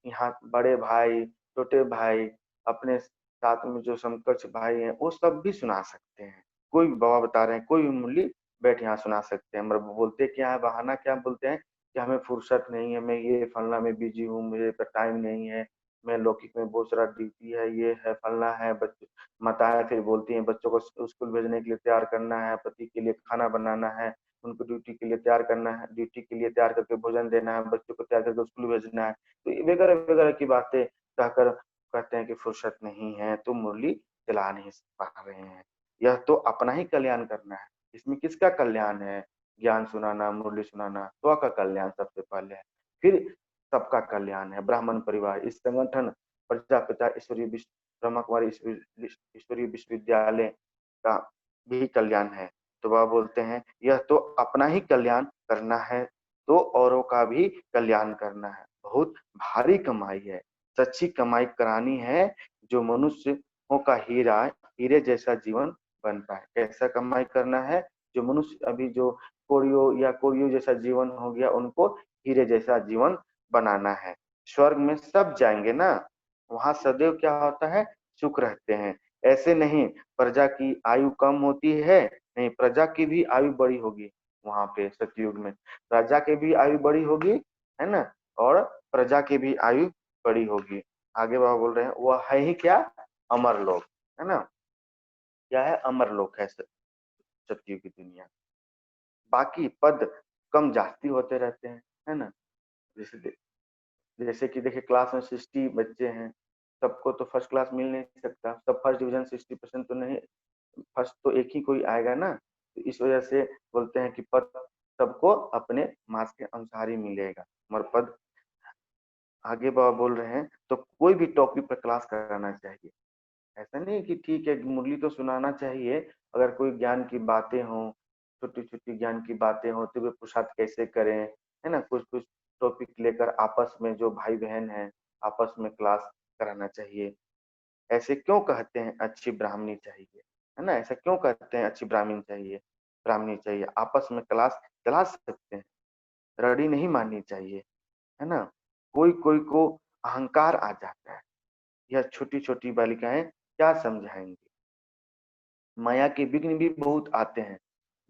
यहाँ बड़े भाई, छोटे भाई, अपने साथ में जो समकक्ष भाई हैं वो सब भी सुना सकते हैं। कोई भी, बाबा बता रहे हैं, कोई भी मुरली बैठ यहाँ सुना सकते हैं। मतलब बोलते क्या है, बहाना क्या बोलते हैं कि हमें फुर्सत नहीं है, मैं ये फलना में बिजी हूँ, मुझे तो टाइम नहीं है, मैं लौकिक में बहुत सारा ड्यूटी है, ये है फलना है। बच्चे माताएं फिर बोलती हैं बच्चों को स्कूल भेजने के लिए तैयार करना है, पति के लिए खाना बनाना है, उनको ड्यूटी के लिए तैयार करना है, ड्यूटी के लिए तैयार करके भोजन देना है, बच्चों को तैयार करके स्कूल भेजना है। तो ये वगैरह वगैरह की बातें कहकर कहते हैं कि फुर्सत नहीं है, तो मुरली चला नहीं पा रहे हैं। यह तो अपना ही कल्याण करना है, इसमें किसका कल्याण है? ज्ञान सुनाना, मुरली सुनाना, स्व का कल्याण सबसे पहले है, फिर सबका कल्याण है। ब्राह्मण परिवार, इस संगठन प्रजापिता ईश्वरीय ब्रह्मा कुमारी ईश्वरीय विश्वविद्यालय का भी कल्याण है। तो वह बोलते हैं यह तो अपना ही कल्याण करना है, तो औरों का भी कल्याण करना है। बहुत भारी कमाई है, सच्ची कमाई करानी है, जो मनुष्यों का हीरे जैसा जीवन बन पाए। कैसा कमाई करना है? जो मनुष्य अभी जो कोरियो जैसा जीवन हो गया, उनको हीरे जैसा जीवन बनाना है। स्वर्ग में सब जाएंगे ना, वहां सदैव क्या होता है? सुख रहते हैं। ऐसे नहीं प्रजा की आयु कम होती है, नहीं, प्रजा की भी आयु बड़ी होगी। वहां पे सतयुग में प्रजा की भी आयु बड़ी होगी, है ना, और प्रजा की भी आयु बड़ी होगी। आगे बाबा बोल रहे हैं, वह है ही क्या? अमर लोक, है ना। क्या है? अमर लोक है सतयुग की दुनिया। बाकी पद कम जास्ती होते रहते हैं, है ना। जैसे जैसे कि देखिए, क्लास में 60 बच्चे हैं, सबको तो फर्स्ट क्लास मिल नहीं सकता, सब फर्स्ट डिवीजन 60% तो नहीं, फर्स्ट तो एक ही कोई आएगा ना। तो इस वजह से बोलते हैं कि पद सबको अपने मार्क्स के अनुसार ही मिलेगा, मगर पद। आगे बाबा बोल रहे हैं, तो कोई भी टॉपिक पर क्लास कराना चाहिए। ऐसा नहीं कि ठीक है मुरली तो सुनाना चाहिए, अगर कोई ज्ञान की बातें हों, छोटी छोटी ज्ञान की बातें हों, तो वे पुरुषार्थ कैसे करें, है ना, कुछ कुछ टॉपिक लेकर आपस में जो भाई बहन हैं, आपस में क्लास कराना चाहिए। ऐसे क्यों कहते हैं अच्छी ब्राह्मणी चाहिए, है ना, ऐसा क्यों कहते हैं अच्छी ब्राह्मणी चाहिए? आपस में क्लास चला सकते हैं, रड़ी नहीं माननी चाहिए, है ना। कोई कोई को अहंकार आ जाता है, यह छोटी छोटी बालिकाएं क्या समझाएंगी। माया के विघ्न भी बहुत आते हैं,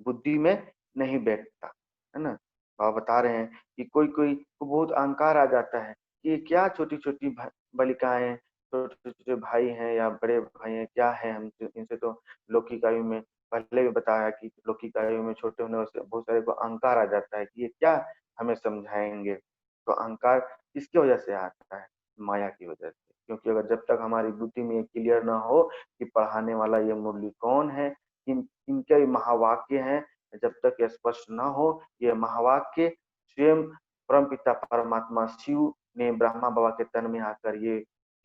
बुद्धि में नहीं बैठता, है ना। बाबा बता रहे हैं कि कोई कोई को बहुत अहंकार आ जाता है कि ये क्या छोटी छोटी बालिकाएं, छोटे छोटे भाई हैं या बड़े भाई हैं, क्या है, हम इनसे तो लौकिक आयु में, पहले भी बताया कि लौकिक आयु में छोटे होने से बहुत सारे को अहंकार आ जाता है कि ये क्या हमें समझाएंगे। तो अहंकार किसकी वजह से आता है? माया की वजह से। क्योंकि अगर जब तक हमारी बुद्धि में क्लियर ना हो कि पढ़ाने वाला ये मुरली कौन है, इनके महावाक्य हैं, जब तक ये स्पष्ट न हो, ये महावाक्य स्वयं परमपिता परमात्मा शिव ने ब्रह्मा बाबा के तन में आकर ये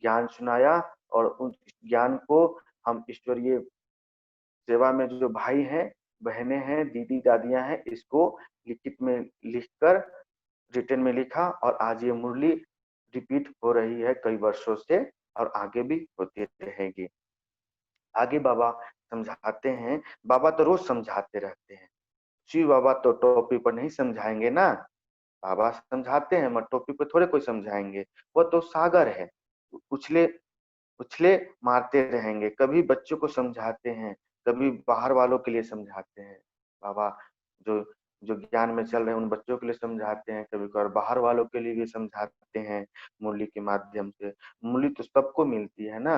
ज्ञान सुनाया, और उस ज्ञान को हम ईश्वरीय सेवा में जो भाई हैं, बहनें हैं, दीदी दादियां हैं, इसको लिखित में लिखकर, रिटर्न में लिखा, और आज ये मुरली रिपीट हो रही है कई वर्षों से, और आगे भी होती रहेगी। आगे बाबा समझाते हैं, बाबा तो रोज समझाते रहते हैं, शिव बाबा तो टॉपिक पर नहीं समझाएंगे ना। बाबा समझाते हैं मगर टॉपिक पर थोड़े कोई समझाएंगे, वो तो सागर है, उछले उछले मारते रहेंगे। कभी बच्चों को समझाते हैं, कभी बाहर वालों के लिए समझाते हैं। बाबा जो जो ज्ञान में चल रहे हैं उन बच्चों के लिए समझाते हैं, कभी कभार बाहर वालों के लिए भी समझाते हैं मुरली के माध्यम से। मुरली तो सबको मिलती है ना।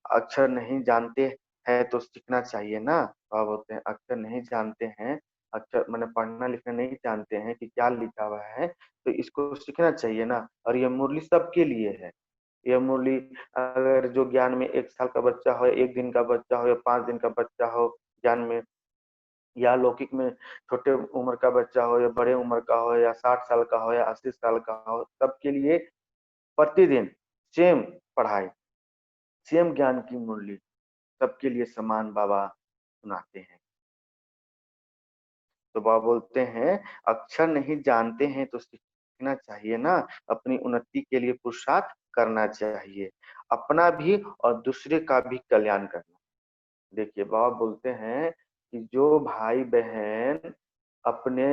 अक्षर नहीं जानते हैं तो सीखना चाहिए ना। बाबा बोलते हैं अक्षर नहीं जानते हैं, अक्षर मैंने पढ़ना लिखना नहीं जानते हैं कि क्या लिखा हुआ है, तो इसको सीखना चाहिए ना। और ये मुरली सबके लिए है। यह मुरली अगर जो ज्ञान में 1 साल का बच्चा हो, 1 दिन का बच्चा हो, या 5 दिन का बच्चा हो ज्ञान में, या लौकिक में छोटे उम्र का बच्चा हो, या बड़े उम्र का हो, या 60 साल का हो, या 80 साल का हो, सबके लिए प्रतिदिन सेम पढ़ाई, सेम ज्ञान की मुरली सबके लिए समान बाबा सुनाते हैं। तो बाबा बोलते हैं अक्षर नहीं जानते हैं तो सीखना चाहिए ना, अपनी उन्नति के लिए पुरुषार्थ करना चाहिए, अपना भी और दूसरे का भी कल्याण करना। देखिए बाबा बोलते हैं कि जो भाई बहन अपने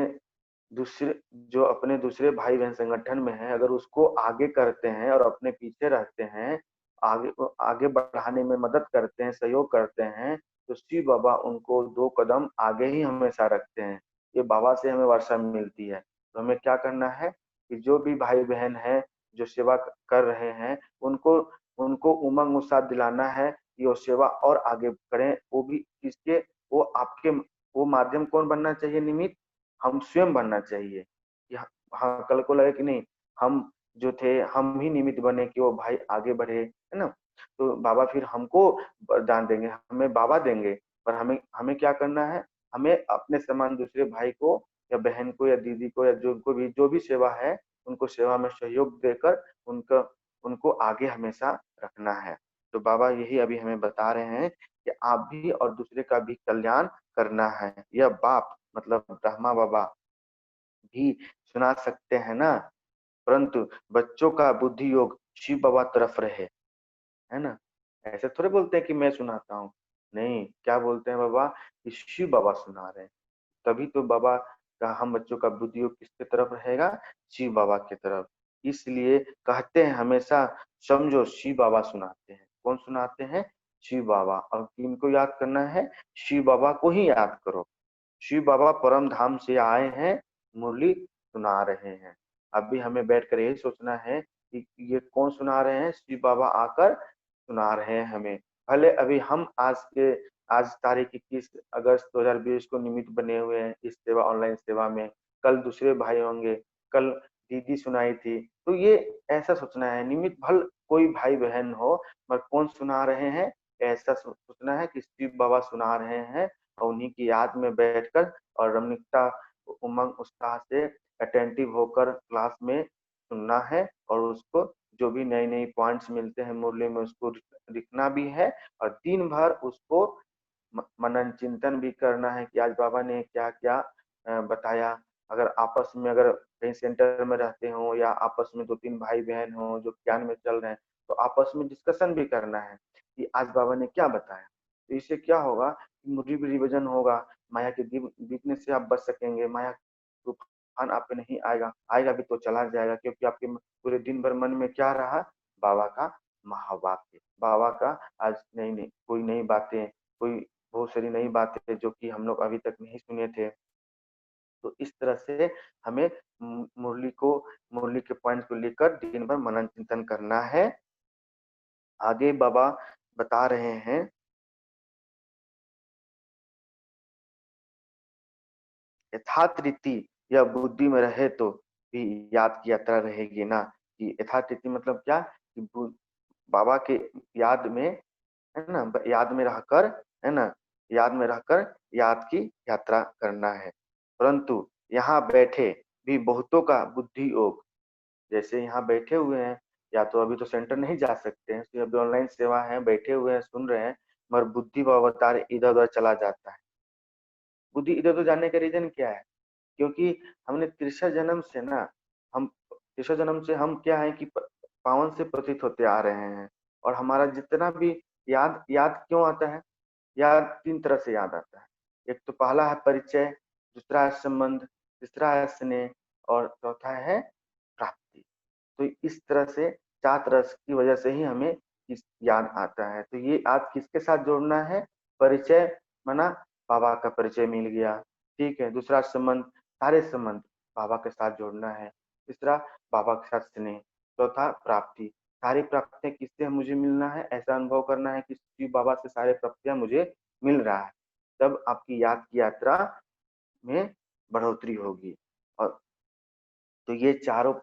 अपने दूसरे भाई बहन संगठन में है, अगर उसको आगे करते हैं और अपने पीछे रहते हैं, आगे आगे बढ़ाने में मदद करते हैं, सहयोग करते हैं, तो शिव बाबा उनको 2 कदम आगे ही हमेशा रखते हैं। ये बाबा से हमें वर्षा मिलती है। तो हमें क्या करना है कि जो भी भाई बहन है जो सेवा कर रहे हैं, उनको उनको उमंग उत्साह दिलाना है कि वो सेवा और आगे करें। वो भी किसके, वो आपके, वो माध्यम कौन बनना चाहिए? निमित्त हम स्वयं बनना चाहिए। कि हाँ, कल को लगे कि नहीं, हम जो थे हम ही निमित्त बने कि वो भाई आगे बढ़े, है ना। तो बाबा फिर हमको वरदान देंगे, हमें बाबा देंगे, पर हमें हमें क्या करना है? हमें अपने समान दूसरे भाई को या बहन को या दीदी को या जो भी सेवा है, उनको सेवा में सहयोग देकर उनका उनको आगे हमेशा रखना है। तो बाबा यही अभी हमें बता रहे हैं कि आप भी और दूसरे का भी कल्याण करना है। यह बाप मतलब ब्रह्मा बाबा भी सुना सकते हैं ना, परंतु बच्चों का बुद्धि योग शिव बाबा तरफ रहे, है ना। ऐसे थोड़े बोलते हैं कि मैं सुनाता हूँ, नहीं, क्या बोलते हैं बाबा कि शिव बाबा सुना रहे हैं। तभी तो बाबा का हम बच्चों का बुद्धि योग किसके तरफ रहेगा, शिव बाबा की तरफ। इसलिए कहते हैं हमेशा समझो शिव बाबा सुनाते हैं। कौन सुनाते हैं, शिव बाबा। और किनको याद करना है, शिव बाबा को ही याद करो। शिव बाबा परम धाम से आए हैं, मुरली सुना रहे हैं। अभी हमें बैठकर यही सोचना है कि ये कौन सुना रहे हैं, शिव बाबा आकर सुना रहे हैं हमें। भले अभी हम आज तारीख 21 अगस्त 2020 को निमित्त बने हुए हैं इस सेवा, ऑनलाइन सेवा में। कल दूसरे भाई होंगे, कल दीदी सुनाई थी। तो ये ऐसा सोचना है, निमित्त भल कोई भाई बहन हो, मगर कौन सुना रहे हैं, ऐसा सोचना है कि शिव बाबा सुना रहे हैं। और उन्हीं की याद में बैठकर और रमणीकता, उमंग, उत्साह से अटेंटिव होकर क्लास में सुनना है। और उसको जो भी नई नई पॉइंट्स मिलते हैं मुरली में उसको लिखना भी है। और दिन भर उसको मनन चिंतन भी करना है कि आज बाबा ने क्या क्या बताया। अगर आपस में, अगर कहीं सेंटर में रहते हो या आपस में 2-3 भाई बहन हो जो ज्ञान में चल रहे हैं, तो आपस में डिस्कशन भी करना है कि आज बाबा ने क्या बताया। तो इससे क्या होगा, मुरली भी रिविजन होगा, माया के वीकनेस से आप बच सकेंगे। माया तूफान आप पे नहीं आएगा, आएगा भी तो चला जाएगा, क्योंकि आपके पूरे दिन भर मन में क्या रहा, बाबा का महावाक्य, बाबा का आज नई नई कोई नई बातें, कोई बहुत सारी नई बातें जो कि हम लोग अभी तक नहीं सुने थे। तो इस तरह से हमें मुरली के पॉइंट को लेकर दिन भर मनन चिंतन करना है। आगे बाबा बता रहे हैं, यथार्थ रीति यह बुद्धि में रहे तो भी याद की यात्रा रहेगी ना। कि यथार्थ रीति मतलब क्या, कि बाबा के याद में, है ना, याद में रहकर, है ना, याद में रहकर याद की यात्रा करना है। परंतु यहाँ बैठे भी बहुतों का बुद्धि योग, जैसे यहाँ बैठे हुए हैं, या तो अभी तो सेंटर नहीं जा सकते हैं, तो अभी ऑनलाइन सेवा है, बैठे हुए हैं, सुन रहे हैं, मगर बुद्धि व अवतार इधर उधर चला जाता है। बुद्धि इधर उधर जाने का रीजन क्या है, क्योंकि हमने तिरछा जन्म से ना, हम तिरछा जन्म से हम क्या है कि पावन से प्रतीत होते आ रहे हैं। और हमारा जितना भी याद याद क्यों आता है, याद 3 तरह से याद आता है। एक तो पहला है परिचय, दूसरा है संबंध, तीसरा है स्नेह, और चौथा है प्राप्ति। तो इस तरह से 4 रस की वजह से ही हमें इस याद आता है। तो ये याद किसके साथ जोड़ना है, परिचय माना बाबा का परिचय मिल गया, ठीक है। दूसरा संबंध, सारे संबंध बाबा के साथ जोड़ना है। तीसरा बाबा के साथ स्नेह। चौथा प्राप्ति, सारी प्राप्तियां किससे मुझे मिलना है, ऐसा अनुभव करना है कि शिव बाबा से सारे प्राप्तियां मुझे मिल रहा है। तब आपकी याद की यात्रा में बढ़ोतरी होगी। और तो ये चारों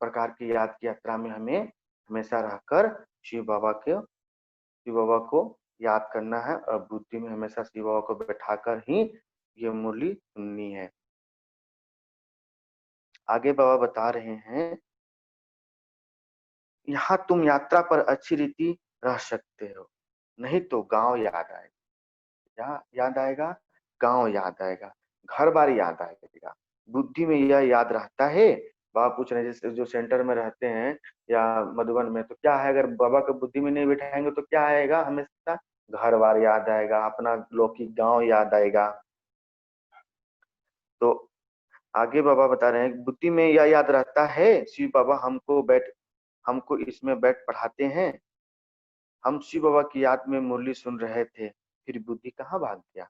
प्रकार की याद की यात्रा में हमें हमेशा रहकर शिव बाबा को याद करना है। और बुद्धि में हमेशा शिव बाबा को बैठाकर ही ये मुरली सुननी है। आगे बाबा बता रहे हैं, यहाँ तुम यात्रा पर अच्छी रीति रह सकते हो, नहीं तो गांव याद आएगा। क्या याद आएगा, गांव याद आएगा, घर बार याद आएगा। बुद्धि में यह याद रहता है। बाबा पूछ रहे हैं, जैसे जो सेंटर में रहते हैं या मधुबन में, तो क्या है, अगर बाबा को बुद्धि में नहीं बैठाएंगे तो क्या आएगा, हमेशा घर बार याद आएगा, अपना लौकिक गांव याद आएगा। तो आगे बाबा बता रहे हैं, बुद्धि में यह याद रहता है, शिव बाबा हमको इसमें बैठ पढ़ाते हैं। हम शिव बाबा की याद में मुरली सुन रहे थे, फिर बुद्धि कहाँ भाग गया।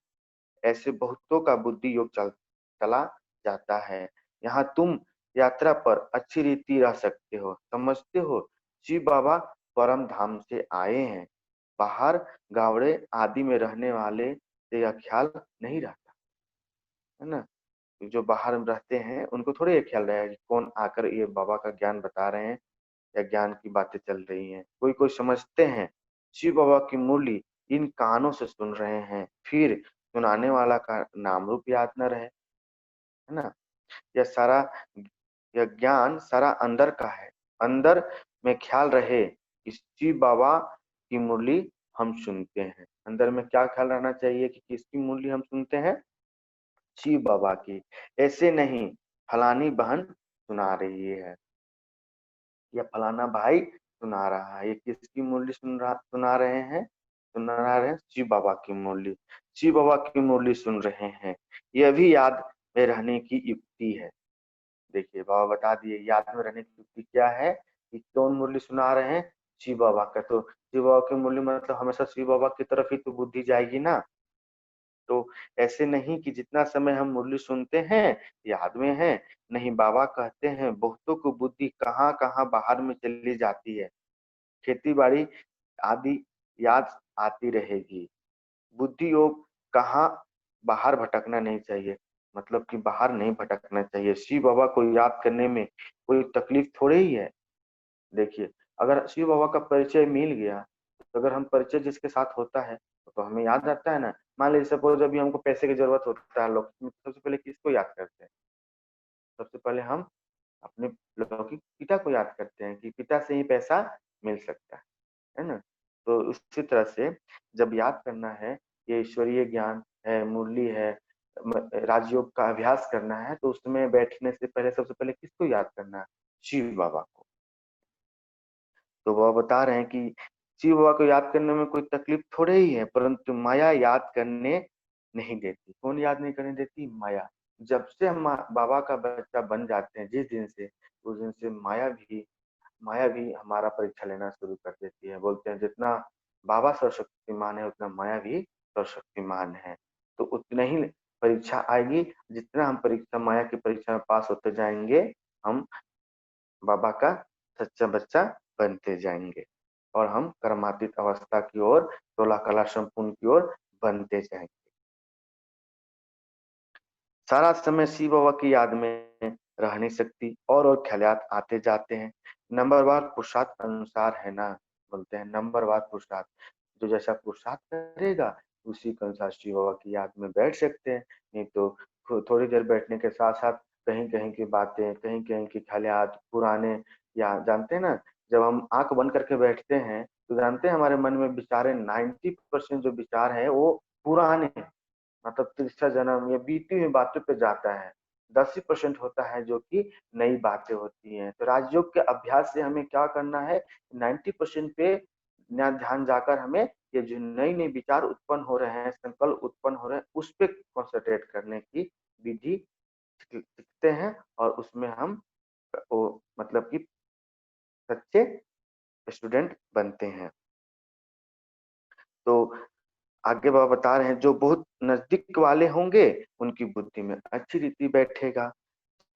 ऐसे बहुतों का बुद्धि योग चला जाता है। यहाँ तुम यात्रा पर अच्छी रीति रह सकते हो, समझते हो शिव बाबा परम धाम से आए हैं। बाहर गावड़े आदि में रहने वाले से यह ख्याल नहीं रहता, है ना। जो बाहर में रहते हैं उनको थोड़ी ये ख्याल रहेगा कि कौन आकर ये बाबा का ज्ञान बता रहे हैं या ज्ञान की बातें चल रही हैं। कोई कोई समझते हैं शिव बाबा की मुरली इन कानों से सुन रहे हैं, फिर सुनाने वाला का नाम रूप याद न रहे, है ना। यह सारा यह ज्ञान सारा अंदर का है। अंदर में ख्याल रहे कि शिव बाबा की मुरली हम सुनते हैं। अंदर में क्या ख्याल रहना चाहिए कि किसकी मुरली हम सुनते हैं, शिव बाबा की। ऐसे नहीं फलानी बहन सुना रही है या फलाना भाई सुना रहा है। ये किसकी मुरली सुना रहे हैं? सुना रहे हैं शिव बाबा की मुरली। शिव बाबा की मुरली सुन रहे हैं। यह भी याद में रहने की युक्ति है। देखिए बाबा बता दिए याद में रहने की युक्ति क्या है कि कौन मुरली सुना रहे हैं? शिव बाबा का। तो शिव बाबा की मुरली मतलब हमेशा शिव बाबा की तरफ ही तो बुद्धि जाएगी ना। तो ऐसे नहीं कि जितना समय हम मुरली सुनते हैं याद में है, नहीं बाबा कहते हैं बहुतों को बुद्धि कहाँ कहाँ बाहर में चली जाती है। खेती बाड़ी आदि याद आती रहेगी। बुद्धि योग कहाँ बाहर भटकना नहीं चाहिए, मतलब कि बाहर नहीं भटकना चाहिए। शिव बाबा को याद करने में कोई तकलीफ थोड़ी ही है। देखिए अगर शिव बाबा का परिचय मिल गया, तो अगर हम परिचय जिसके साथ होता है तो हमें याद रहता है ना। मान लीजिए सपोज अभी हमको पैसे की जरूरत होता है, लोग सबसे पहले किसको याद करते हैं? सबसे पहले हम अपने लौकिक पिता को याद करते हैं कि पिता से ही पैसा मिल सकता है ना। तो उसी तरह से जब याद करना है, ये ईश्वरीय ज्ञान है, मुरली है, राजयोग का अभ्यास करना है, तो उसमें बैठने से पहले सबसे पहले किसको याद करना है? शिव बाबा को। तो वह बता रहे हैं कि शिव बाबा को याद करने में कोई तकलीफ थोड़े ही है, परंतु माया याद करने नहीं देती। कौन याद नहीं करने देती? माया। जब से हम बाबा का बच्चा बन जाते हैं, जिस दिन से, उस दिन से माया भी हमारा परीक्षा लेना शुरू कर देती है। बोलते हैं जितना बाबा सर्वशक्तिमान है उतना माया भी सर्वशक्तिमान है। तो उतना ही परीक्षा आएगी, जितना हम परीक्षा माया की परीक्षा में पास होते जाएंगे, हम बाबा का सच्चा बच्चा बनते जाएंगे और हम कर्मातीत अवस्था की ओर, 16 कला संपूर्ण की ओर बनते जाएंगे। सारा समय शिव बाबा की याद में रहने शक्ति और ख्यालात आते जाते हैं। नंबरवार पुरुषार्थ अनुसार है ना, बोलते हैं नंबरवार पुरुषार्थ। जो जैसा पुरुषार्थ करेगा उसी के अनुसार शिव बाबा की याद में बैठ सकते हैं। नहीं तो थोड़ी देर बैठने के साथ साथ कहीं कहीं की बातें, कहीं कहीं की ख्यालात पुराने, या जानते हैं ना, जब हम आंख बंद करके बैठते हैं तो जानते हैं हमारे मन में विचारे 90% जो विचार है वो पुराने, मतलब तिरछा जन्म या बीती हुई बातों पे जाता है। 10% होता है जो कि नई बातें होती हैं। तो राजयोग के अभ्यास से हमें क्या करना है? 90% पे ध्यान जाकर हमें ये जो नई नई विचार उत्पन्न हो रहे हैं, संकल्प उत्पन्न हो रहे हैं, उस पे कॉन्सेंट्रेट करने की विधि सीखते हैं और उसमें हम वो मतलब कि सच्चे स्टूडेंट बनते हैं। तो आगे बाबा बता रहे हैं जो बहुत नजदीक वाले होंगे उनकी बुद्धि में अच्छी रीति बैठेगा।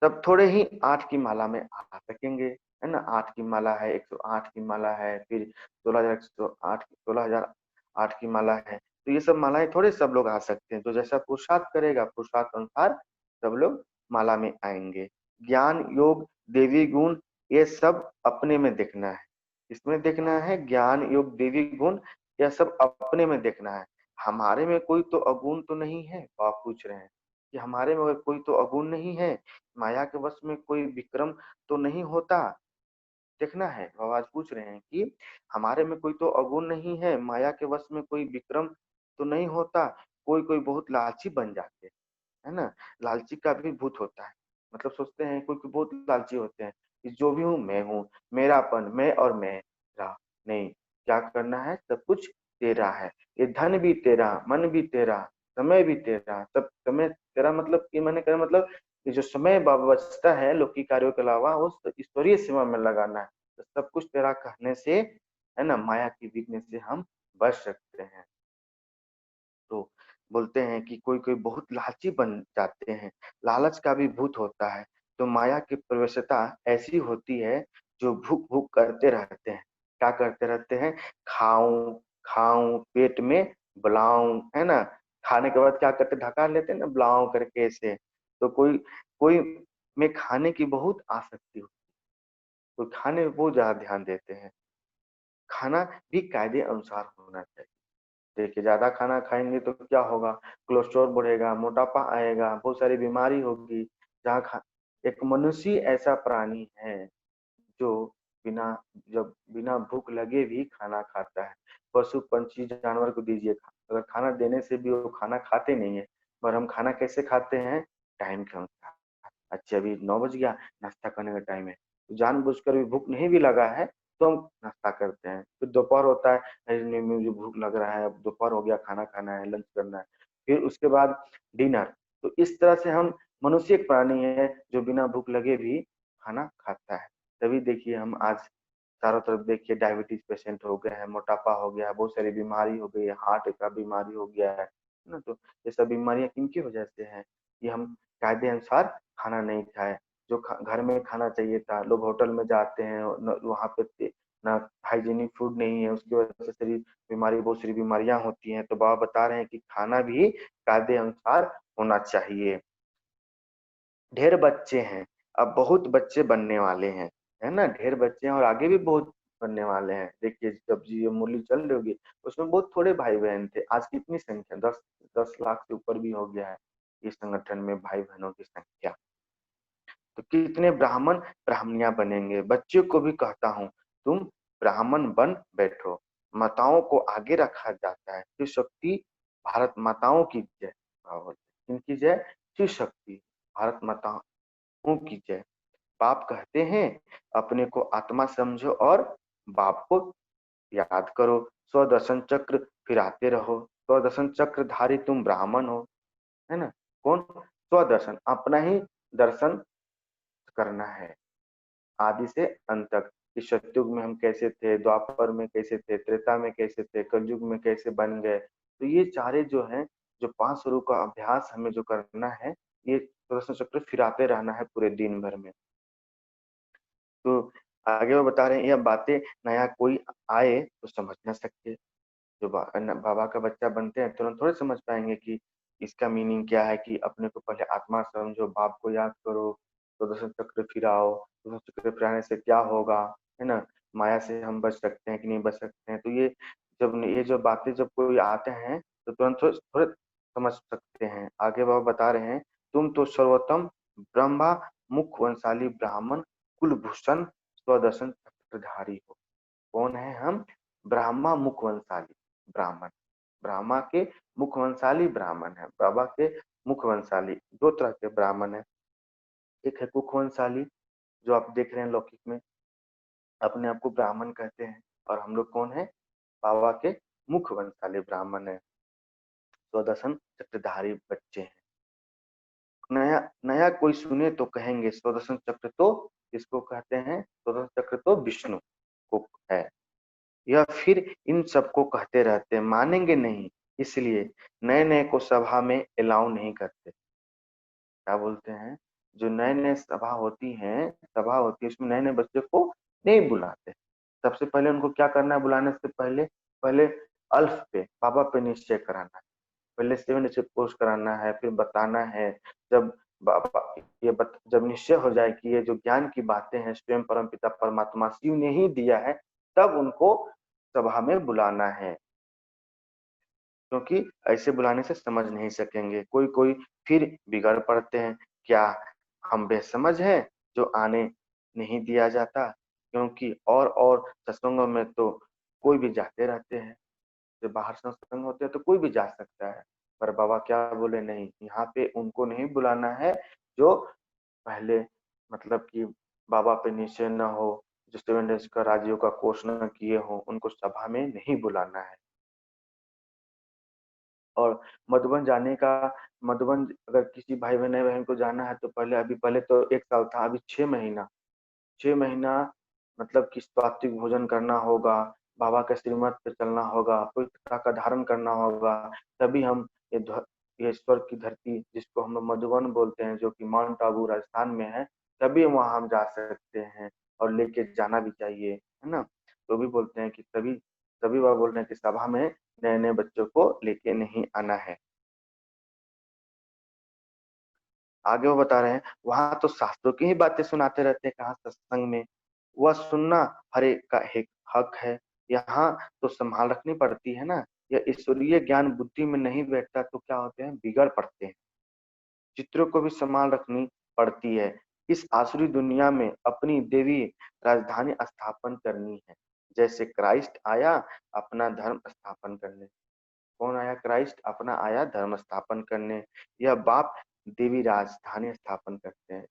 तब थोड़े ही 8 की माला में आ सकेंगे, है ना। 8 की माला है, 108 की माला है, फिर 16,108, 16,008 की माला है। तो ये सब मालाएं थोड़े सब लोग आ सकते हैं। जो जैसा पुरुषार्थ करेगा पुरुषार्थ अनुसार सब लोग माला में आएंगे। ज्ञान योग देवी गुण ये सब अपने में देखना है। इसमें देखना है ज्ञान योग देवी गुण, यह सब अपने में देखना है। हमारे में कोई तो अवगुण तो नहीं है? आप पूछ रहे हैं कि हमारे में कोई तो अवगुण नहीं है, माया के वश में कोई विक्रम तो नहीं होता? देखना है। बाबा आज पूछ रहे हैं कि हमारे में कोई तो अवगुण नहीं है, माया के वश में कोई विक्रम तो नहीं होता। कोई कोई बहुत लालची बन जाते हैं, है ना। लालची का भी भूत होता है, मतलब सोचते हैं कोई कोई बहुत लालची होते हैं कि जो भी हूँ मैं हूँ, मेरापन, मैं और मेरा नहीं। क्या करना है? सब कुछ तेरा है। ये धन भी तेरा, मन भी तेरा, समय भी तेरा। सब समय तेरा मतलब कि मैंने कहा मतलब कि जो समय बचता है लौकिक कार्यों के अलावा वो ईश्वरीय सेवा में लगाना है। तो सब कुछ तेरा कहने से, है ना, माया की विघ्न से हम बच सकते हैं। तो बोलते हैं कि कोई कोई बहुत लालची बन जाते हैं, लालच का भी भूत होता है। तो माया की प्रवेशता ऐसी होती है जो भूख भूख करते रहते हैं। क्या करते रहते हैं? खाऊं खाऊं, पेट में बुलाऊं, है ना। खाने के बाद क्या करते? ढका लेते हैं ना बुलाऊं करके ऐसे। तो कोई कोई में खाने की बहुत आसक्ति होती है, तो खाने में बहुत ज्यादा ध्यान देते हैं। खाना भी कायदे अनुसार होना चाहिए। देखिए ज्यादा खाना खाएंगे तो क्या होगा? कोलेस्ट्रॉल बढ़ेगा, मोटापा आएगा, बहुत सारी बीमारी होगी। जहाँ खा एक मनुष्य ऐसा प्राणी है जो बिना जब बिना भूख लगे भी खाना खाता है। पशु पंछी जानवर को दीजिए, अगर खाना देने से भी वो खाना खाते नहीं है। पर हम खाना कैसे खाते हैं? टाइम के अनुसार। अच्छा अभी 9 बज गया, नाश्ता करने का टाइम है, तो जानबूझकर भी भूख नहीं भी लगा है तो हम नाश्ता करते हैं। फिर दोपहर होता है, अरे नहीं मुझे भूख लग रहा है, अब दोपहर हो गया, खाना खाना है, लंच करना है। फिर उसके बाद डिनर। तो इस तरह से हम मनुष्य एक प्राणी है जो बिना भूख लगे भी खाना खाता है। तभी देखिए हम आज चारों तरफ देखिए डायबिटीज पेशेंट हो गए हैं, मोटापा हो गया है, बहुत सारी बीमारी हो गई है, हार्ट का बीमारी हो गया है ना। तो ये सब बीमारियां किनकी वजह से हैं? ये हम कायदे अनुसार खाना नहीं खाए। जो घर में खाना चाहिए था, लोग होटल में जाते हैं, वहां पे ना हाइजीनिक फूड नहीं है, उसकी वजह से शरीर बीमारी, बहुत सारी बीमारियां होती हैं। तो बाबा बता रहे हैं कि खाना भी कायदे अनुसार होना चाहिए। ढेर बच्चे हैं, अब बहुत बच्चे बनने वाले हैं, है ना। ढेर बच्चे हैं और आगे भी बहुत बनने वाले हैं। देखिए जब जी ये मुरली चल रही होगी, उसमें बहुत थोड़े भाई बहन थे, आज कितनी संख्या, 10 लाख से ऊपर भी हो गया है इस संगठन में भाई बहनों की संख्या। तो कितने ब्राह्मण ब्राह्मणियां बनेंगे। बच्चों को भी कहता हूँ, तुम ब्राह्मण बन बैठो। माताओं को आगे रखा जाता है। शिव शक्ति भारत माताओं की जय। किनकी जय? शिव शक्ति भारत माताओं की जय। बाप कहते हैं अपने को आत्मा समझो और बाप को याद करो। स्वदर्शन चक्र फिराते रहो। स्वदर्शन चक्र धारी तुम ब्राह्मण हो, है ना। कौन? स्वदर्शन, अपना ही दर्शन करना है आदि से अंत तक। कि सतयुग में हम कैसे थे, द्वापर में कैसे थे, त्रेता में कैसे थे, कलयुग में कैसे बन गए। तो ये चारे जो हैं, जो 5 स्वरूप का अभ्यास हमें जो करना है, ये सुदर्शन चक्र फिराते रहना है पूरे दिन भर में। तो आगे वो बता रहे हैं, यह बातें नया कोई आए तो समझ ना सकते। जो बाबा का बच्चा बनते हैं तुरंत थोड़े समझ पाएंगे कि इसका मीनिंग क्या है, कि अपने को पहले आत्मा समझो, बाप को याद करो, सुदर्शन चक्र फिराओ। सुदर्शन चक्र फिराने से क्या होगा, है ना। माया से हम बच सकते हैं कि नहीं बच सकते हैं। तो ये जो बातें जब कोई आते हैं तो तुरंत थोड़े थोड़े समझ सकते हैं। आगे बाबा बता रहे हैं, तुम तो सर्वोत्तम ब्रह्मा मुख वंशाली ब्राह्मण कुलभूषण स्वदर्शन चक्रधारी हो। कौन है हम? ब्राह्मा मुखवंशाली ब्राह्मण। ब्राह्मा के मुखवंशाली ब्राह्मण है। बाबा के मुखवंशाली दो तरह के ब्राह्मण है। एक है कुखवंशाली, जो आप देख रहे हैं लौकिक में, अपने आप को ब्राह्मण कहते हैं। और हम लोग कौन है? बाबा के मुखवंशाली ब्राह्मण है, स्वदर्शन चक्रधारी बच्चे हैं। नया नया कोई सुने तो कहेंगे स्वदर्शन चक्र तो किसको कहते हैं? स्वदर्शन चक्र तो विष्णु को है। यह फिर इन सबको कहते रहते हैं, मानेंगे नहीं, इसलिए नए नए को सभा में अलाउ नहीं करते। क्या बोलते हैं? जो नए नए सभा होती है, उसमें नए नए बच्चे को नहीं बुलाते। सबसे पहले उनको क्या करना है? बुलाने से पहले पहले अल्फ पे, बाबा पे निश्चय कराना है। पहले 7 से पोस्ट कराना है, फिर बताना है। जब बाबा जब निश्चय हो जाए कि ये जो ज्ञान की बातें हैं स्वयं परमपिता परमात्मा शिव ने ही दिया है, तब उनको सभा में बुलाना है। क्योंकि ऐसे बुलाने से समझ नहीं सकेंगे। कोई कोई फिर बिगड़ पड़ते हैं। क्या हम बेसमझ हैं जो आने नहीं दिया जाता? क्योंकि और सत्संगों में तो कोई भी जाते रहते हैं। जब बाहर सत्संग होते हैं तो कोई भी जा सकता है। पर बाबा क्या बोले? नहीं, यहाँ पे उनको नहीं बुलाना है जो पहले मतलब कि बाबा पे निश्चय न हो, जो 7 डेज का राजयोग का कोर्स न किए हो, उनको सभा में नहीं बुलाना है। और मधुबन जाने का, मधुबन अगर किसी भाई बहन को जाना है तो पहले तो 1 साल था, अभी 6 महीना, 6 महीना मतलब कि सात्विक भोजन करना होगा, बाबा के श्रीमत पे चलना होगा, पवित्रता का धारण करना होगा। तभी हम ये स्वर्ग की धरती जिसको हम लोग मधुबन बोलते हैं, जो कि माउंट आबू राजस्थान में है, तभी वहां हम जा सकते हैं। और लेके जाना भी चाहिए, है ना। तो भी बोलते हैं कि तभी तभी वह बोल रहे हैं कि सभा में नए नए बच्चों को लेके नहीं आना है। आगे वो बता रहे हैं, वहां तो शास्त्रों की ही बातें सुनाते रहते हैं, कहाँ सत्संग में। वह सुनना हर एक का एक हक है। यहाँ तो संभाल रखनी पड़ती है ना। यह ईश्वरीय ज्ञान बुद्धि में नहीं बैठता तो क्या होते हैं? बिगड़ पड़ते हैं। चित्रों को भी संभाल रखनी पड़ती है। इस आसुरी दुनिया में अपनी देवी राजधानी स्थापन करनी है। जैसे क्राइस्ट आया अपना धर्म स्थापन करने। कौन आया? क्राइस्ट अपना आया धर्म स्थापन करने। यह बाप देवी राजधानी स्थापन करते हैं।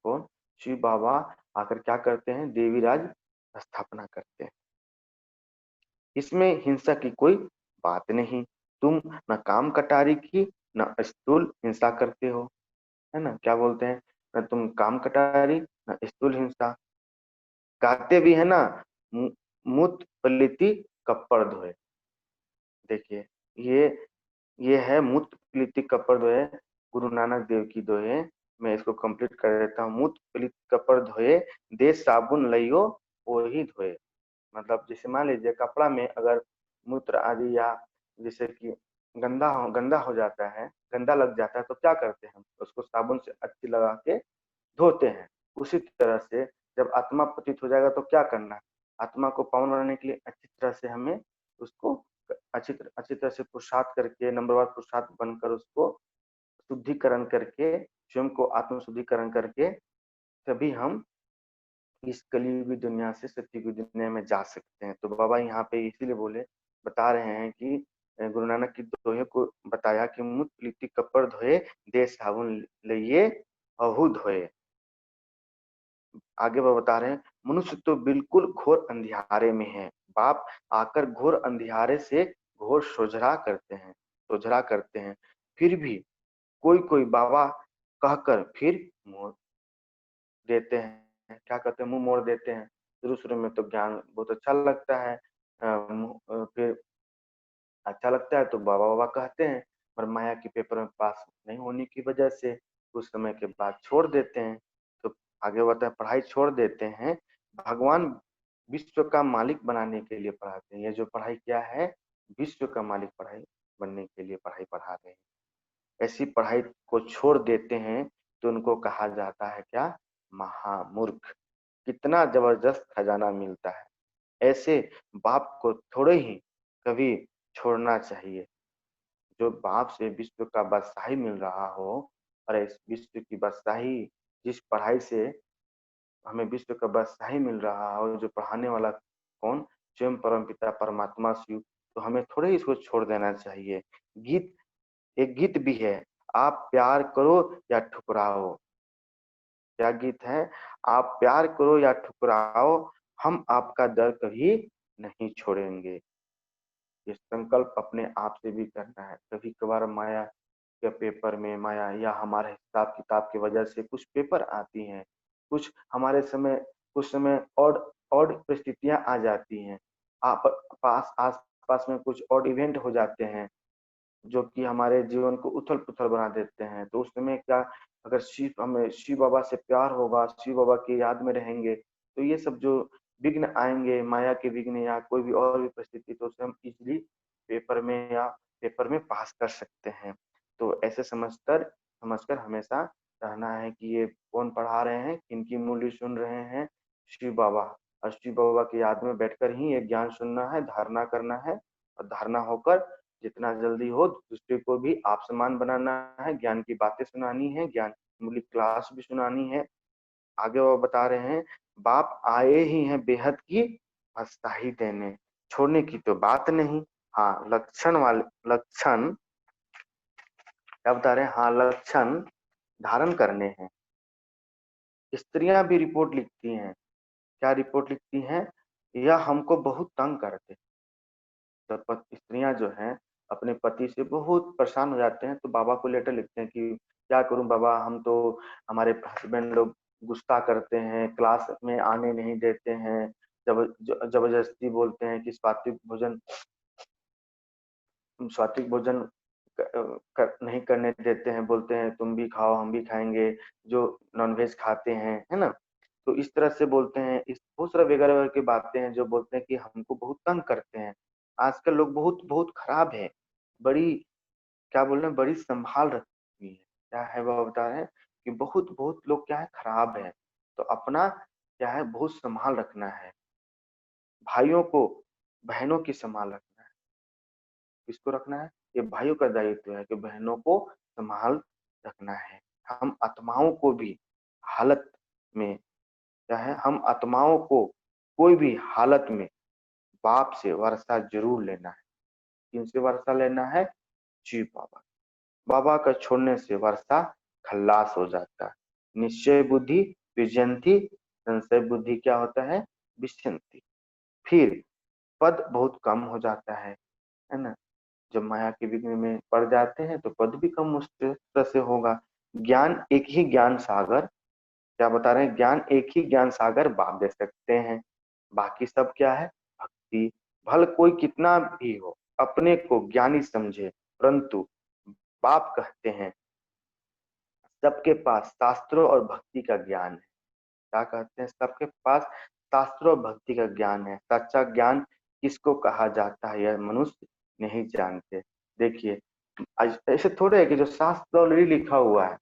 कौन? शिव बाबा आकर क्या करते हैं? देवी राज स्थापना करते हैं। इसमें हिंसा की कोई बात नहीं। तुम न काम कटारी की न स्थूल हिंसा करते हो, है ना? क्या बोलते हैं, न तुम काम कटारी न स्थूल हिंसा। कहते भी है ना, मूत पलिति कप्पड़ धोए। देखिए, ये ये है मूत पलिति कप्पड़ धोए, गुरु नानक देव की दोहे। मैं इसको कंप्लीट कर देता हूँ। मूत पलिति कप्पड़ धोए, दे साबुन लइयो वही धोए। मतलब जैसे मान लीजिए कपड़ा में अगर मूत्र आदि या जैसे कि गंदा हो जाता है, गंदा लग जाता है, तो क्या करते हैं हम? उसको साबुन से अच्छी लगा के धोते हैं। उसी तरह से जब आत्मा पतित हो जाएगा तो क्या करना है? आत्मा को पावन बनाने के लिए अच्छी तरह से हमें उसको अच्छी तरह से पुरुषार्थ करके, नंबरवार पुरुषार्थ बनकर उसको शुद्धिकरण करके, स्वयं को आत्म शुद्धिकरण करके, तभी हम इस कलयुगी दुनिया से सत्ययुगी दुनिया में जा सकते हैं। तो बाबा यहाँ पे इसीलिए बता रहे हैं कि गुरु नानक की दोहे को बताया कि मुत प्रीति कपड़ धोए, दे साबुन लइए अहू धोए। आगे वो बता रहे हैं, मनुष्य तो बिल्कुल घोर अंधियारे में है, बाप आकर घोर अंधियारे से घोर सोझरा करते हैं। फिर भी कोई कोई बाबा कहकर फिर मोड़ देते हैं। क्या कहते हैं? मुंह मोड़ देते हैं। शुरू में तो ज्ञान बहुत अच्छा लगता है, फिर अच्छा लगता है तो बाबा बाबा कहते हैं, पर माया के पेपर में पास नहीं होने की वजह से कुछ समय के बाद छोड़ देते हैं। तो आगे बढ़ता है, पढ़ाई छोड़ देते हैं। भगवान विश्व का मालिक बनाने के लिए पढ़ाते हैं। ये जो पढ़ाई क्या है, विश्व का मालिक पढ़ाई बनने के लिए पढ़ाई पढ़ा रहे हैं। ऐसी पढ़ाई को छोड़ देते हैं तो उनको कहा जाता है क्या? महामूर्ख। कितना जबरदस्त खजाना मिलता है। ऐसे बाप को थोड़े ही कभी छोड़ना चाहिए। जो बाप से विश्व का बादशाही मिल रहा हो, और इस विश्व की बादशाही, जिस पढ़ाई से हमें विश्व का बादशाही मिल रहा हो, जो पढ़ाने वाला कौन? स्वयं परमपिता परमात्मा शिव। तो हमें थोड़े ही इसको छोड़ देना चाहिए। गीत एक गीत भी है, आप प्यार करो या ठुकराओ। क्या गीत है? आप प्यार करो या ठुकराओ, हम आपका दर कभी नहीं छोड़ेंगे। ये संकल्प अपने आप से भी करना है। कभी कभार माया के पेपर में, माया या हमारे हिसाब किताब की वजह से कुछ पेपर आती हैं, कुछ समय और परिस्थितियां आ जाती हैं। आप आस पास में कुछ और इवेंट हो जाते हैं जो कि हमारे जीवन को उथल पुथल बना देते हैं। तो उस समय क्या, अगर हमें शिव बाबा से प्यार होगा, शिव बाबा की याद में रहेंगे, तो ये सब जो विघ्न आएंगे, माया के विघ्न या कोई भी और भी परिस्थिति, तो उसे हम इजीली पेपर में पास कर सकते हैं। तो ऐसे समझकर हमेशा रहना है कि ये कौन पढ़ा रहे हैं, किनकी मूल्य सुन रहे हैं? शिव बाबा। और शिव बाबा की याद में बैठकर ही ये ज्ञान सुनना है, धारणा करना है, और धारणा होकर जितना जल्दी हो दूसरे को भी आप समान बनाना है, ज्ञान की बातें सुनानी है, ज्ञान मूल्य क्लास भी सुनानी है। आगे वो बता रहे हैं, बाप आए ही हैं बेहद की फसाही देने, छोड़ने की तो बात नहीं। हाँ, लक्षण क्या बता रहे हैं? हाँ, लक्षण धारण करने हैं। स्त्रियां भी रिपोर्ट लिखती हैं। क्या रिपोर्ट लिखती हैं? यह हमको बहुत तंग करते। तो स्त्रियां जो हैं अपने पति से बहुत परेशान हो जाते हैं, तो बाबा को लेटर लिखते हैं कि क्या करूं बाबा, हम तो हमारे हस्बैंड लोग गुस्सा करते हैं, क्लास में आने नहीं देते हैं, जबरदस्ती बोलते हैं कि सात्विक भोजन नहीं करने देते हैं, बोलते हैं तुम भी खाओ हम भी खाएंगे, जो नॉनवेज खाते हैं, है ना? तो इस तरह से बोलते हैं। इस बहुत सारा वगैरह वगैरह की बातें हैं जो बोलते हैं कि हमको बहुत तंग करते हैं। आजकल लोग बहुत बहुत खराब है। बड़ी क्या बोल रहे हैं, बड़ी संभाल रखी है। क्या है वो बता रहे हैं कि बहुत बहुत लोग क्या है, खराब है। तो अपना क्या है, बहुत संभाल रखना है। भाइयों को, बहनों की संभाल रखना है। किसको रखना है? ये भाइयों का दायित्व है कि बहनों को संभाल रखना है। हम आत्माओं को भी हालत में क्या है, हम आत्माओं को कोई भी हालत में बाप से वर्षा जरूर लेना है। किनसे वर्षा लेना है? शिव बाबा। बाबा का छोड़ने से वर्षा खल्लास हो जाता है। निश्चय बुद्धि विजयंती, संशय बुद्धि क्या होता है? विशन्ति। फिर पद बहुत कम हो जाता है ना। जब माया के विघ्न में पड़ जाते हैं तो पद भी कम उस तरह से होगा। ज्ञान एक ही ज्ञान सागर, क्या बता रहे हैं, ज्ञान एक ही ज्ञान सागर बाप दे सकते हैं, बाकी सब क्या है, भक्ति। भल कोई कितना भी हो अपने को ज्ञानी समझे, परंतु बाप कहते हैं सबके पास शास्त्रों और भक्ति का ज्ञान है। क्या कहते हैं, सबके पास शास्त्रों और भक्ति का ज्ञान है। सच्चा ज्ञान किसको कहा जाता है यह मनुष्य नहीं जानते। देखिए ऐसे थोड़े है कि जो शास्त्र ऑलरेडी लिखा हुआ है